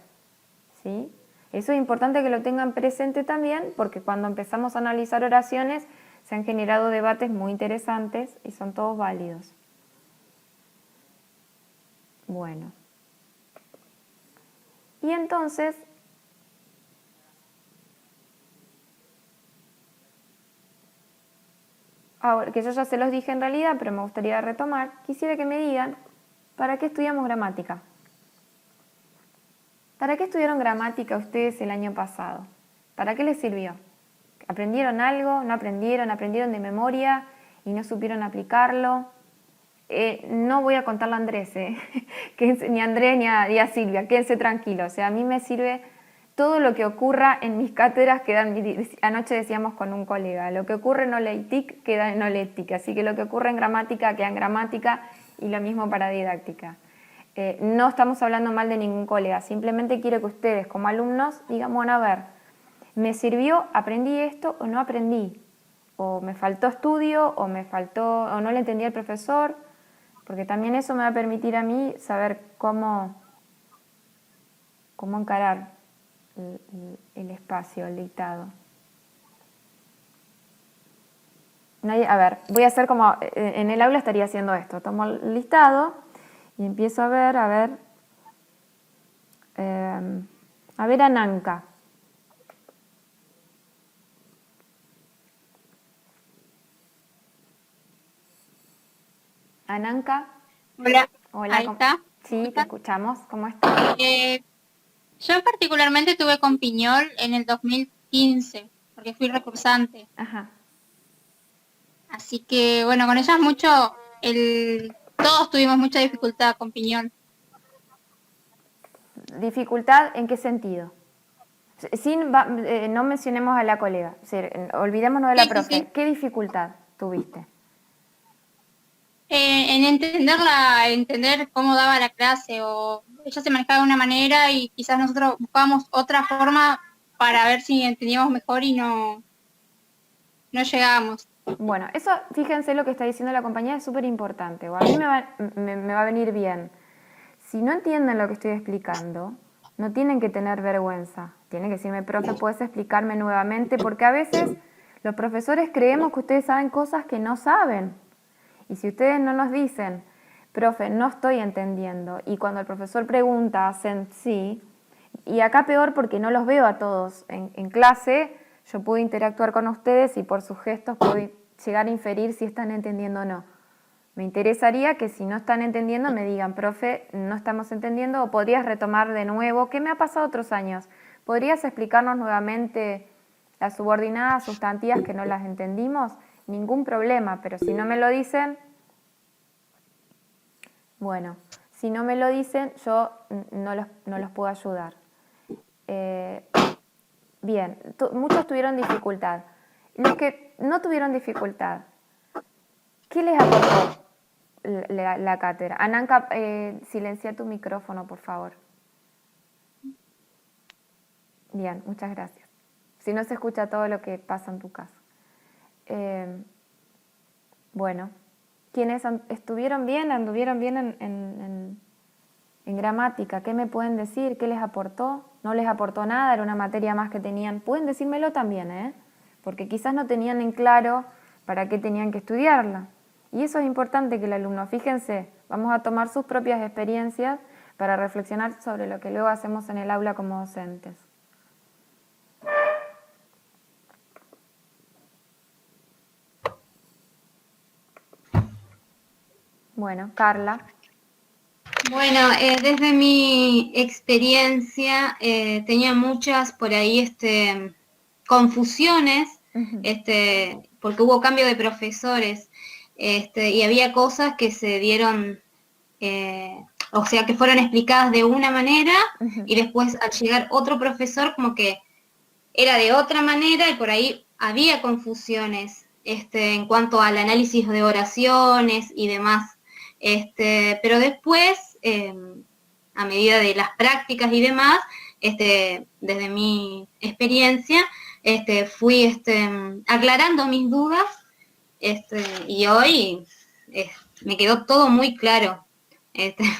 ¿sí? Eso es importante que lo tengan presente también, porque cuando empezamos a analizar oraciones se han generado debates muy interesantes y son todos válidos. Bueno. Y entonces, ahora, que yo ya se los dije en realidad, pero me gustaría retomar, quisiera que me digan, ¿para qué estudiamos gramática? ¿Para qué estudiaron gramática ustedes el año pasado? ¿Para qué les sirvió? ¿Aprendieron algo? ¿No aprendieron? ¿Aprendieron de memoria y no supieron aplicarlo? No voy a contarle a Andrés, ni a Andrés ni a Silvia, quédense tranquilos. O sea, a mí me sirve todo lo que ocurra en mis cátedras, anoche decíamos con un colega, lo que ocurre en OLEITIC queda en OLEITIC, así que lo que ocurre en gramática queda en gramática y lo mismo para didáctica. No estamos hablando mal de ningún colega, simplemente quiero que ustedes como alumnos digan, bueno, a ver, ¿me sirvió? ¿Aprendí esto o no aprendí? ¿O me faltó estudio o o no le entendí al profesor? Porque también eso me va a permitir a mí saber cómo encarar el espacio, el dictado. A ver, voy a hacer como en el aula estaría haciendo esto. Tomo el listado y empiezo a ver Ananka. Ananka. Hola, Hola, ahí está. Sí, te escuchamos. ¿Cómo estás? Yo particularmente tuve con Piñol en el 2015, porque fui recursante. Ajá. Así que, bueno, con ellas todos tuvimos mucha dificultad con Piñol. ¿Dificultad en qué sentido? No mencionemos a la colega, olvidémonos de la profe. Sí. ¿Qué dificultad tuviste? En entender cómo daba la clase, o ella se manejaba de una manera y quizás nosotros buscábamos otra forma para ver si entendíamos mejor y no llegábamos. Bueno, eso, fíjense lo que está diciendo la compañera, es súper importante, o a mí me va a venir bien. Si no entienden lo que estoy explicando, no tienen que tener vergüenza. Tienen que decirme, profe, ¿puedes explicarme nuevamente? Porque a veces los profesores creemos que ustedes saben cosas que no saben. Y si ustedes no nos dicen, profe, no estoy entendiendo, y cuando el profesor pregunta, hacen sí, y acá peor porque no los veo a todos en clase, yo puedo interactuar con ustedes y por sus gestos puedo llegar a inferir si están entendiendo o no. Me interesaría que si no están entendiendo me digan, profe, no estamos entendiendo, o podrías retomar de nuevo. ¿Qué me ha pasado otros años? ¿Podrías explicarnos nuevamente las subordinadas sustantivas que no las entendimos? Ningún problema, pero si no me lo dicen, bueno, si no me lo dicen, yo no los puedo ayudar. Bien, muchos tuvieron dificultad. Los que no tuvieron dificultad, ¿qué les aportó la cátedra? Ananka, silencia tu micrófono, por favor. Bien, muchas gracias. Si no se escucha todo lo que pasa en tu casa. Bueno, ¿quiénes estuvieron bien, anduvieron bien en gramática? ¿Qué me pueden decir? ¿Qué les aportó? ¿No les aportó nada? ¿Era una materia más que tenían? Pueden decírmelo también, porque quizás no tenían en claro para qué tenían que estudiarla. Y eso es importante que el alumno, fíjense, vamos a tomar sus propias experiencias para reflexionar sobre lo que luego hacemos en el aula como docentes. Bueno, Carla. Bueno, desde mi experiencia tenía muchas por ahí confusiones, porque hubo cambio de profesores y había cosas que se dieron, o sea, que fueron explicadas de una manera y después al llegar otro profesor como que era de otra manera y por ahí había confusiones en cuanto al análisis de oraciones y demás. Pero después, a medida de las prácticas y demás, desde mi experiencia, fui aclarando mis dudas, y hoy me quedó todo muy claro.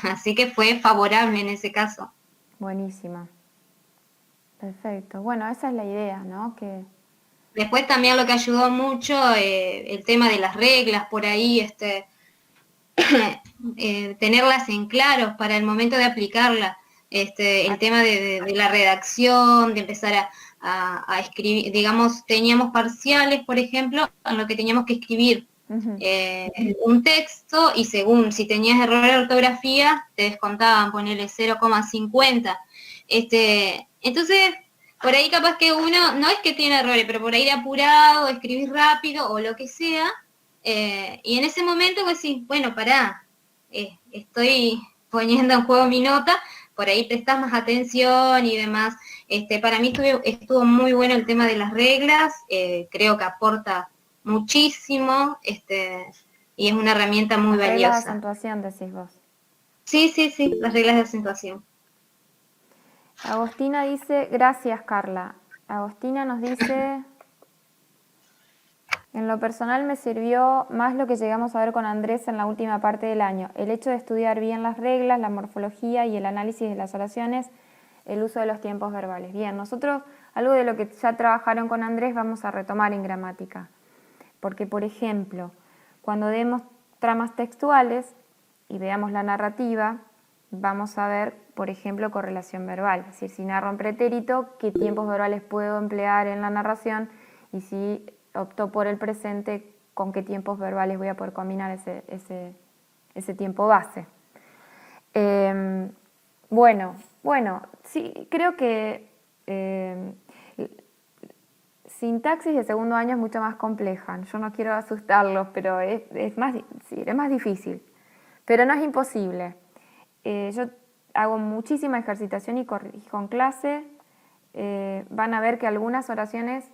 Así que fue favorable en ese caso. Buenísima. Perfecto. Bueno, esa es la idea, ¿no? Que después también lo que ayudó mucho, el tema de las reglas por ahí, tenerlas en claro para el momento de aplicarla, el tema de la redacción, de empezar a escribir, digamos, teníamos parciales, por ejemplo, en lo que teníamos que escribir Ujú. un texto y según si tenías error de ortografía, te descontaban, ponerle 0,50. Entonces, por ahí capaz que uno, no es que tiene errores, pero por ahí de apurado, escribís rápido o lo que sea, y en ese momento pues sí, bueno, pará, estoy poniendo en juego mi nota, por ahí prestás más atención y demás. Para mí estuvo muy bueno el tema de las reglas, creo que aporta muchísimo, y es una herramienta muy Las reglas de valiosa. acentuación, decís vos. Sí, sí, sí, las reglas de acentuación. Agostina dice, gracias Carla. Agostina nos dice, en lo personal me sirvió más lo que llegamos a ver con Andrés en la última parte del año. El hecho de estudiar bien las reglas, la morfología y el análisis de las oraciones, el uso de los tiempos verbales. Bien, nosotros algo de lo que ya trabajaron con Andrés vamos a retomar en gramática. Porque, por ejemplo, cuando demos tramas textuales y veamos la narrativa, vamos a ver, por ejemplo, correlación verbal. Es decir, si narro en pretérito, qué tiempos verbales puedo emplear en la narración y si opto por el presente, con qué tiempos verbales voy a poder combinar ese tiempo base. Bueno, sí, creo que sintaxis de segundo año es mucho más compleja. Yo no quiero asustarlos, pero es más difícil. Pero no es imposible. Yo hago muchísima ejercitación y corrijo en clase. Van a ver que algunas oraciones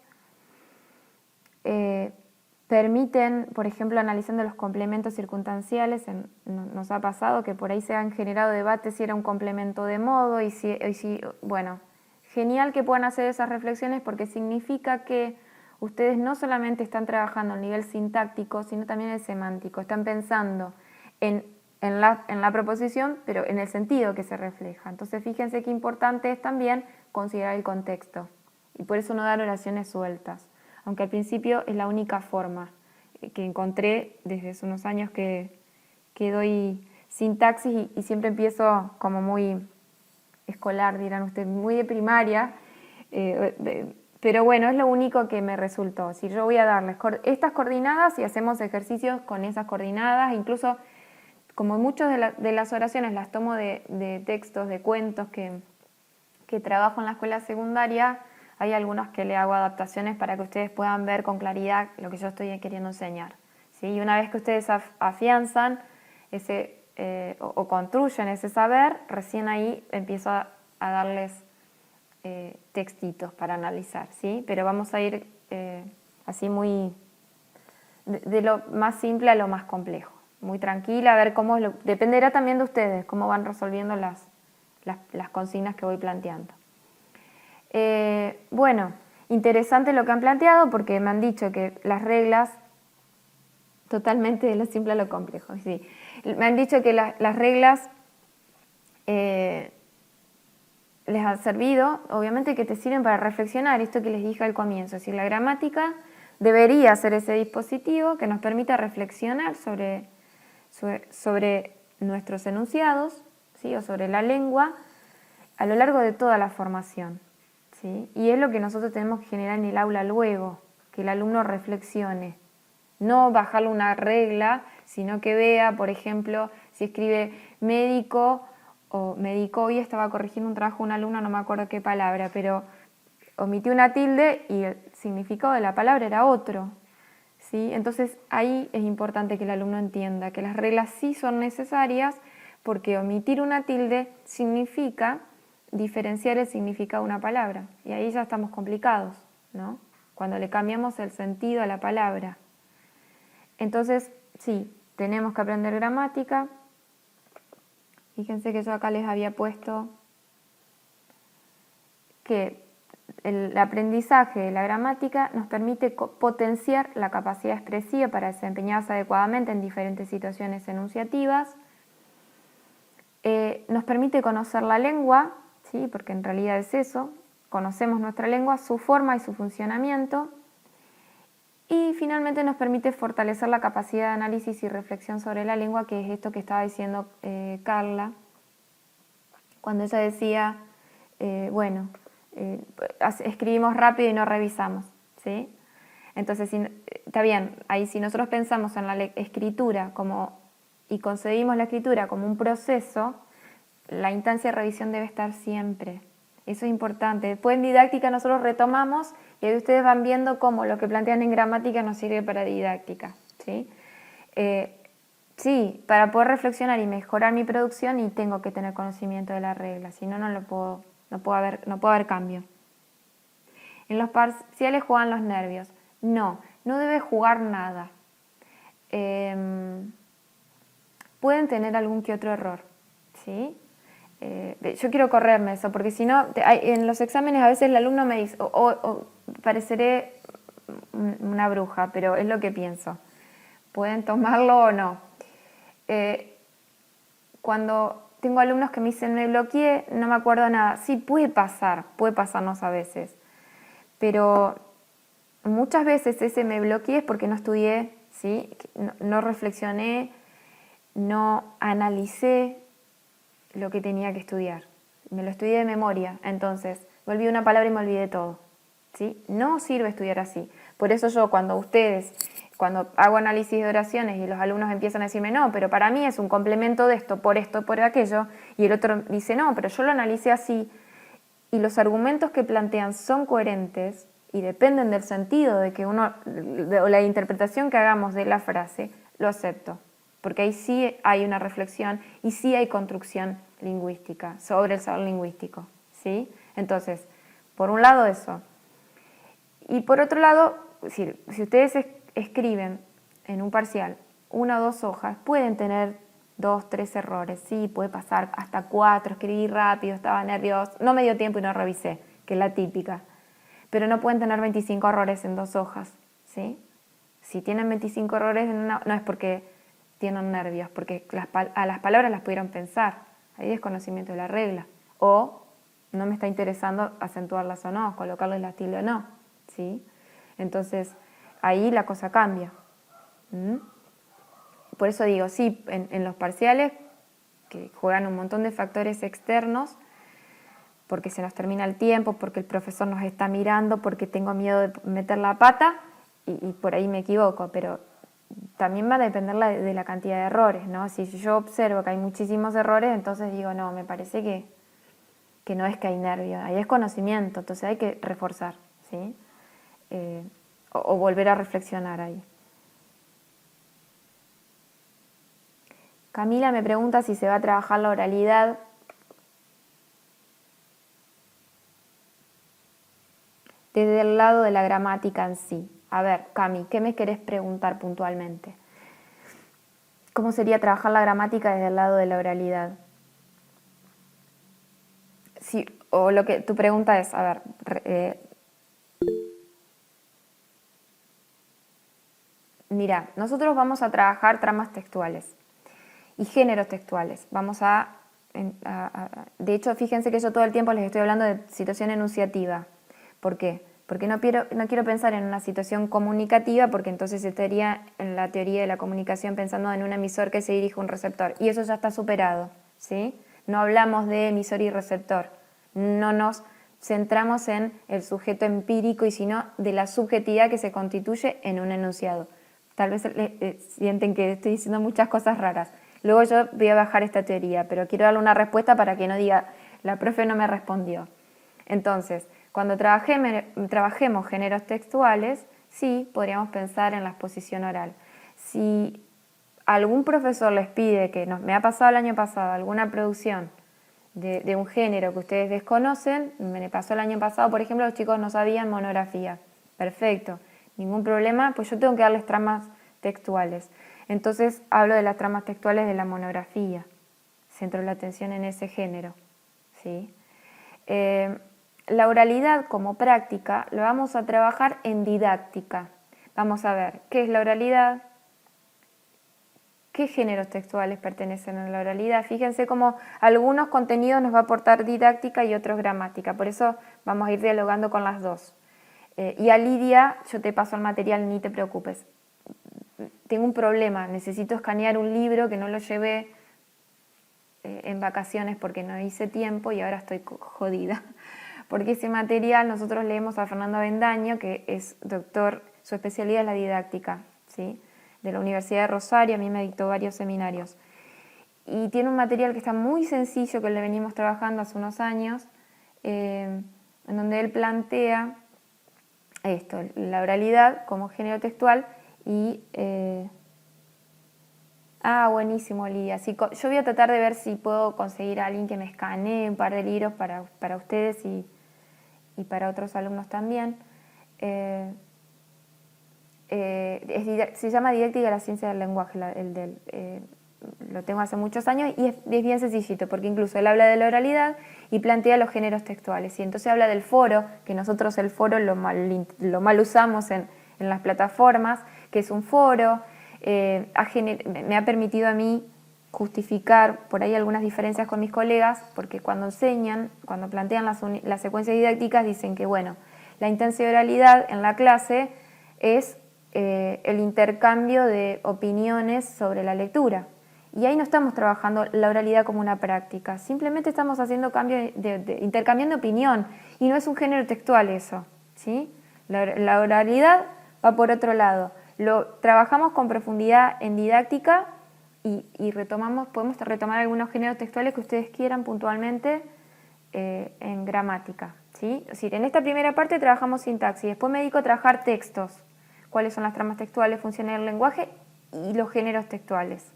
permiten, por ejemplo, analizando los complementos circunstanciales, nos ha pasado que por ahí se han generado debates si era un complemento de modo y si bueno, genial que puedan hacer esas reflexiones porque significa que ustedes no solamente están trabajando a nivel sintáctico, sino también el semántico, están pensando en la proposición, pero en el sentido que se refleja. Entonces fíjense qué importante es también considerar el contexto y por eso no dar oraciones sueltas. Aunque al principio es la única forma que encontré desde hace unos años que doy sintaxis y siempre empiezo como muy escolar, dirán ustedes, muy de primaria, pero bueno, es lo único que me resultó. Si yo voy a darles estas coordinadas y hacemos ejercicios con esas coordinadas, incluso como muchas de las oraciones las tomo de textos, de cuentos que trabajo en la escuela secundaria, hay algunos que le hago adaptaciones para que ustedes puedan ver con claridad lo que yo estoy queriendo enseñar. ¿Sí? Y una vez que ustedes afianzan o construyen ese saber, recién ahí empiezo a darles textitos para analizar. ¿Sí? Pero vamos a ir así muy de lo más simple a lo más complejo. Muy tranquila, a ver cómo dependerá también de ustedes, cómo van resolviendo las consignas que voy planteando. Bueno, interesante lo que han planteado porque me han dicho que las reglas, totalmente de lo simple a lo complejo, sí. Me han dicho que las reglas les han servido, obviamente que te sirven para reflexionar, esto que les dije al comienzo, es decir, la gramática debería ser ese dispositivo que nos permita reflexionar sobre nuestros enunciados, ¿sí? O sobre la lengua a lo largo de toda la formación. ¿Sí? Y es lo que nosotros tenemos que generar en el aula luego, que el alumno reflexione. No bajarle una regla, sino que vea, por ejemplo, si escribe médico o médico, hoy estaba corrigiendo un trabajo un alumno, no me acuerdo qué palabra, pero omitió una tilde y el significado de la palabra era otro. ¿Sí? Entonces ahí es importante que el alumno entienda que las reglas sí son necesarias porque omitir una tilde significa diferenciar el significado de una palabra. Y ahí ya estamos complicados, ¿no? Cuando le cambiamos el sentido a la palabra. Entonces, sí, tenemos que aprender gramática. Fíjense que yo acá les había puesto que el aprendizaje de la gramática nos permite potenciar la capacidad expresiva para desempeñarse adecuadamente en diferentes situaciones enunciativas. Nos permite conocer la lengua, ¿sí? Porque en realidad es eso, conocemos nuestra lengua, su forma y su funcionamiento, y finalmente nos permite fortalecer la capacidad de análisis y reflexión sobre la lengua, que es esto que estaba diciendo Carla, cuando ella decía, escribimos rápido y no revisamos, ¿sí? Entonces, está bien, ahí si nosotros pensamos en la escritura y concebimos la escritura como un proceso, la instancia de revisión debe estar siempre. Eso es importante. Después en didáctica nosotros retomamos y ahí ustedes van viendo cómo lo que plantean en gramática nos sirve para didáctica, ¿sí? Sí, para poder reflexionar y mejorar mi producción y tengo que tener conocimiento de la regla, si no, no puedo haber cambio. En los parciales juegan los nervios. No debe jugar nada. Pueden tener algún que otro error, ¿sí? Yo quiero correrme eso, porque si no, en los exámenes a veces el alumno me dice, o pareceré una bruja, pero es lo que pienso. Pueden tomarlo o no. Cuando tengo alumnos que me dicen, me bloqueé, no me acuerdo nada. Sí, puede pasarnos a veces. Pero muchas veces ese me bloqueé es porque no estudié, ¿sí? No reflexioné, no analicé lo que tenía que estudiar. Me lo estudié de memoria, entonces me olvidé una palabra y me olvidé todo, ¿sí? No sirve estudiar así. Por eso yo cuando hago análisis de oraciones y los alumnos empiezan a decirme, no, pero para mí es un complemento de esto, por aquello, y el otro dice, no, pero yo lo analicé así, y los argumentos que plantean son coherentes y dependen del sentido o la interpretación que hagamos de la frase, lo acepto. Porque ahí sí hay una reflexión y sí hay construcción lingüística sobre el saber lingüístico, ¿sí? Entonces, por un lado eso. Y por otro lado, si ustedes escriben en un parcial 1 o 2 hojas, pueden tener 2, 3 errores, sí, puede pasar hasta 4, escribí rápido, estaba nervioso, no me dio tiempo y no revisé, que es la típica. Pero no pueden tener 25 errores en 2 hojas, ¿sí? Si tienen 25 errores en una, no es porque tienen nervios, porque a las palabras las pudieron pensar. Hay desconocimiento de la regla. O no me está interesando acentuarlas o no, colocarles la tilde o no, ¿sí? Entonces, ahí la cosa cambia. Por eso digo, sí, en los parciales, que juegan un montón de factores externos, porque se nos termina el tiempo, porque el profesor nos está mirando, porque tengo miedo de meter la pata, y por ahí me equivoco, pero también va a depender de la cantidad de errores, ¿no? Si yo observo que hay muchísimos errores, entonces digo, no, me parece que no es que hay nervio, ahí es conocimiento, entonces hay que reforzar, ¿sí? O volver a reflexionar ahí. Camila me pregunta si se va a trabajar la oralidad. Desde el lado de la gramática en sí. A ver, Cami, ¿qué me querés preguntar puntualmente? ¿Cómo sería trabajar la gramática desde el lado de la oralidad? Sí, o lo que tu pregunta es, a ver, mira, nosotros vamos a trabajar tramas textuales y géneros textuales. De hecho, fíjense que yo todo el tiempo les estoy hablando de situación enunciativa. ¿Por qué? Porque no quiero pensar en una situación comunicativa, porque entonces estaría en la teoría de la comunicación pensando en un emisor que se dirige a un receptor. Y eso ya está superado, ¿sí? No hablamos de emisor y receptor. No nos centramos en el sujeto empírico, y sino de la subjetividad que se constituye en un enunciado. Tal vez sienten que estoy diciendo muchas cosas raras. Luego yo voy a bajar esta teoría, pero quiero darle una respuesta para que no diga, la profe no me respondió. Entonces, cuando trabajemos géneros textuales, sí, podríamos pensar en la exposición oral. Si algún profesor les pide, me ha pasado el año pasado, alguna producción de un género que ustedes desconocen, me pasó el año pasado, por ejemplo, los chicos no sabían monografía. Perfecto, ningún problema, pues yo tengo que darles tramas textuales. Entonces hablo de las tramas textuales de la monografía, centro la atención en ese género, ¿sí? La oralidad como práctica lo vamos a trabajar en didáctica. Vamos a ver qué es la oralidad, qué géneros textuales pertenecen a la oralidad. Fíjense cómo algunos contenidos nos va a aportar didáctica y otros gramática. Por eso vamos a ir dialogando con las dos. Y a Lidia, yo te paso el material, ni te preocupes. Tengo un problema, necesito escanear un libro que no lo llevé en vacaciones porque no hice tiempo y ahora estoy jodida. Porque ese material nosotros leemos a Fernando Avendaño, que es doctor su especialidad es la didáctica, ¿sí? De la Universidad de Rosario, a mí me dictó varios seminarios. Y tiene un material que está muy sencillo, que le venimos trabajando hace unos años, en donde él plantea esto, la oralidad como género textual y... buenísimo, Lidia. Sí, yo voy a tratar de ver si puedo conseguir a alguien que me escanee un par de libros para ustedes y para otros alumnos también. Se llama Didáctica de la Ciencia del Lenguaje, lo tengo hace muchos años y es bien sencillito, porque incluso él habla de la oralidad y plantea los géneros textuales. Y entonces habla del foro, que nosotros el foro lo mal usamos en las plataformas, que es un foro. Me ha permitido a mí justificar por ahí algunas diferencias con mis colegas, porque cuando enseñan, cuando plantean las secuencias didácticas, dicen que bueno, la instancia de oralidad en la clase es el intercambio de opiniones sobre la lectura. Y ahí no estamos trabajando la oralidad como una práctica, simplemente estamos haciendo intercambiando opinión, y no es un género textual eso, ¿sí? La oralidad va por otro lado. Lo trabajamos con profundidad en didáctica y podemos retomar algunos géneros textuales que ustedes quieran puntualmente en gramática, ¿sí? Es decir, en esta primera parte trabajamos sintaxis, después me dedico a trabajar textos, cuáles son las tramas textuales, funciones del lenguaje y los géneros textuales.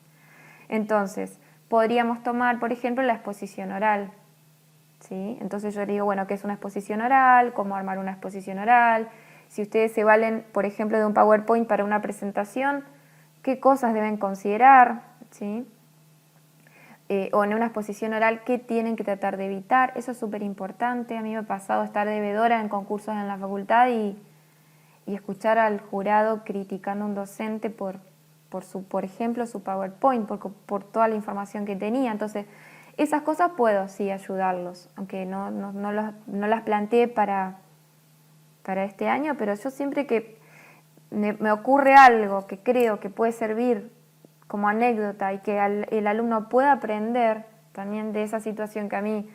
Entonces, podríamos tomar, por ejemplo, la exposición oral, ¿sí? Entonces yo digo, bueno, ¿qué es una exposición oral? ¿Cómo armar una exposición oral? Si ustedes se valen, por ejemplo, de un PowerPoint para una presentación, ¿qué cosas deben considerar? ¿Sí? O en una exposición oral, ¿qué tienen que tratar de evitar? Eso es súper importante. A mí me ha pasado estar de vedora en concursos en la facultad y escuchar al jurado criticando a un docente por ejemplo, su PowerPoint, por toda la información que tenía. Entonces, esas cosas puedo, sí, ayudarlos, aunque no las planteé para este año, pero yo siempre que me ocurre algo que creo que puede servir como anécdota y que el alumno pueda aprender también de esa situación que a mí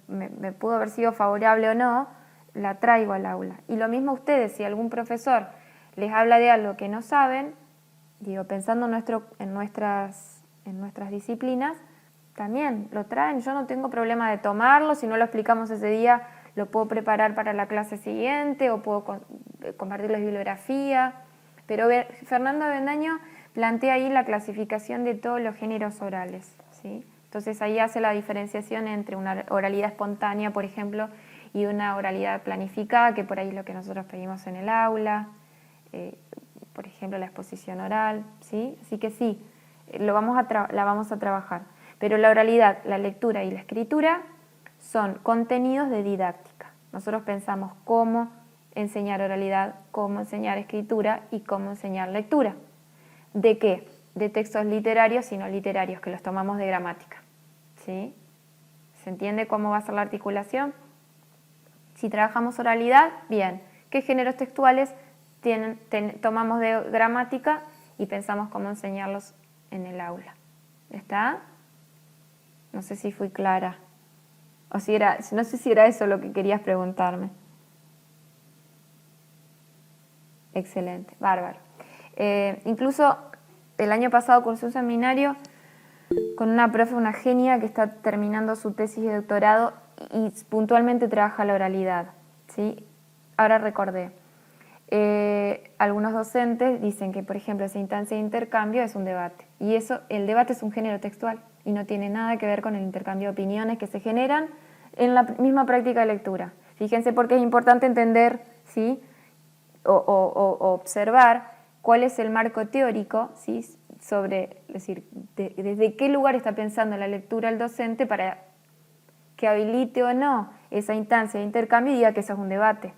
me pudo haber sido favorable o no, la traigo al aula. Y lo mismo ustedes, si algún profesor les habla de algo que no saben, digo, pensando en nuestras disciplinas, también lo traen. Yo no tengo problema de tomarlo, si no lo explicamos ese día, lo puedo preparar para la clase siguiente o puedo compartirles bibliografía. Pero Fernando Avendaño plantea ahí la clasificación de todos los géneros orales, ¿sí? Entonces ahí hace la diferenciación entre una oralidad espontánea, por ejemplo, y una oralidad planificada, que por ahí es lo que nosotros pedimos en el aula, por ejemplo, la exposición oral, ¿sí? Así que sí, la vamos a trabajar. Pero la oralidad, la lectura y la escritura son contenidos de didáctica. Nosotros pensamos cómo enseñar oralidad, cómo enseñar escritura y cómo enseñar lectura. ¿De qué? De textos literarios y no literarios, que los tomamos de gramática, ¿sí? ¿Se entiende cómo va a ser la articulación? Si trabajamos oralidad, bien. ¿Qué géneros textuales tomamos de gramática y pensamos cómo enseñarlos en el aula? ¿Está? No sé si fui clara. No sé si era eso lo que querías preguntarme. Excelente, bárbaro. Incluso el año pasado cursé un seminario con una profe, una genia que está terminando su tesis de doctorado y puntualmente trabaja la oralidad, ¿sí? Ahora recordé. Algunos docentes dicen que, por ejemplo, esa instancia de intercambio es un debate. Y el debate es un género textual y no tiene nada que ver con el intercambio de opiniones que se generan en la misma práctica de lectura. Fíjense por qué es importante entender, ¿sí? o observar cuál es el marco teórico, ¿sí? Sobre, es decir, desde qué lugar está pensando la lectura el docente para que habilite o no esa instancia de intercambio y diga que eso es un debate.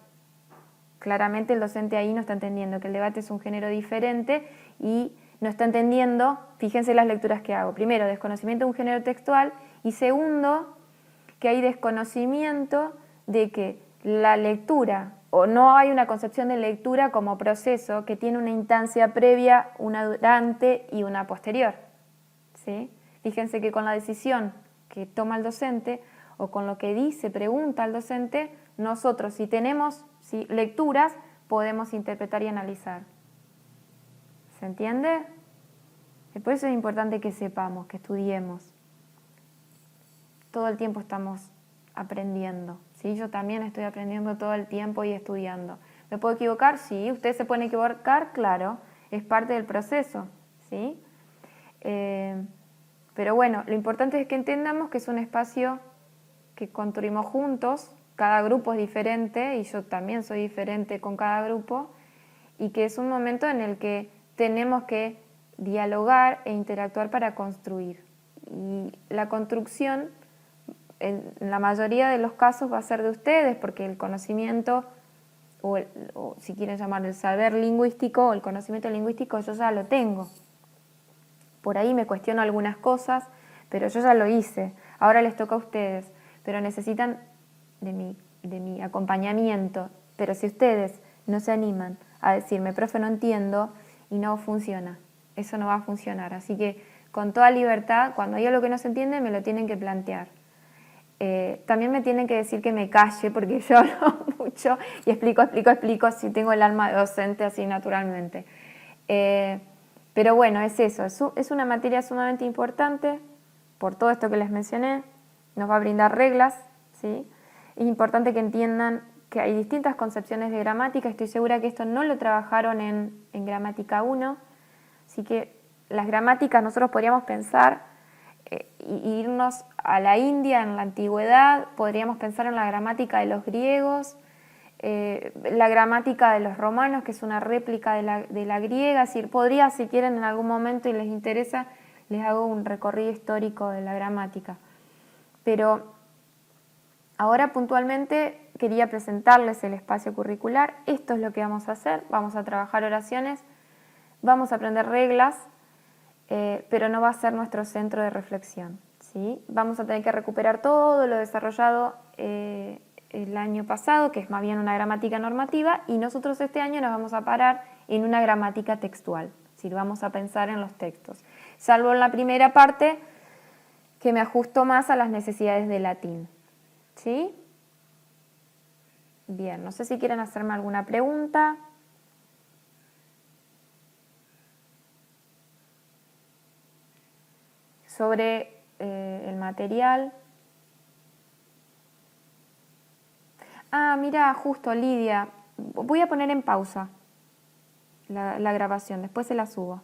Claramente el docente ahí no está entendiendo que el debate es un género diferente y no está entendiendo, fíjense las lecturas que hago. Primero, desconocimiento de un género textual y segundo, que hay desconocimiento de que la lectura, o no hay una concepción de lectura como proceso que tiene una instancia previa, una durante y una posterior, ¿sí? Fíjense que con la decisión que toma el docente o con lo que dice, pregunta al docente, nosotros si tenemos lecturas podemos interpretar y analizar. ¿Se entiende? Y por eso es importante que sepamos, que estudiemos. Todo el tiempo estamos aprendiendo, ¿sí? Yo también estoy aprendiendo todo el tiempo y estudiando. ¿Me puedo equivocar? Sí. ¿Ustedes se pueden equivocar? Claro. Es parte del proceso, ¿sí? Pero bueno, lo importante es que entendamos que es un espacio que construimos juntos, cada grupo es diferente y yo también soy diferente con cada grupo, y que es un momento en el que tenemos que dialogar e interactuar para construir. Y la construcción, en la mayoría de los casos, va a ser de ustedes, porque el conocimiento, o si quieren llamarlo el saber lingüístico, o el conocimiento lingüístico, yo ya lo tengo. Por ahí me cuestiono algunas cosas, pero yo ya lo hice. Ahora les toca a ustedes, pero necesitan de mi acompañamiento. Pero si ustedes no se animan a decirme, profe, no entiendo, y no funciona, eso no va a funcionar. Así que con toda libertad, cuando hay algo que no se entiende, me lo tienen que plantear. También me tienen que decir que me calle, porque yo hablo mucho y explico, si tengo el alma de docente así naturalmente. Pero bueno, es eso, es una materia sumamente importante, por todo esto que les mencioné, nos va a brindar reglas, ¿sí? Es importante que entiendan que hay distintas concepciones de gramática, estoy segura que esto no lo trabajaron en gramática 1, así que las gramáticas nosotros podríamos pensar, irnos a la India en la antigüedad, podríamos pensar en la gramática de los griegos, la gramática de los romanos, que es una réplica de la griega. Es decir, podría, si quieren en algún momento y les interesa, les hago un recorrido histórico de la gramática. Pero ahora puntualmente quería presentarles el espacio curricular. Esto es lo que vamos a hacer. Vamos a trabajar oraciones, vamos a aprender reglas, pero no va a ser nuestro centro de reflexión, ¿sí? Vamos a tener que recuperar todo lo desarrollado el año pasado, que es más bien una gramática normativa, y nosotros este año nos vamos a parar en una gramática textual, es decir, vamos a pensar en los textos, salvo en la primera parte que me ajusto más a las necesidades del latín, ¿sí? Bien, no sé si quieren hacerme alguna pregunta. Sobre el material. Ah, mira, justo, Lidia, voy a poner en pausa la grabación, después se la subo.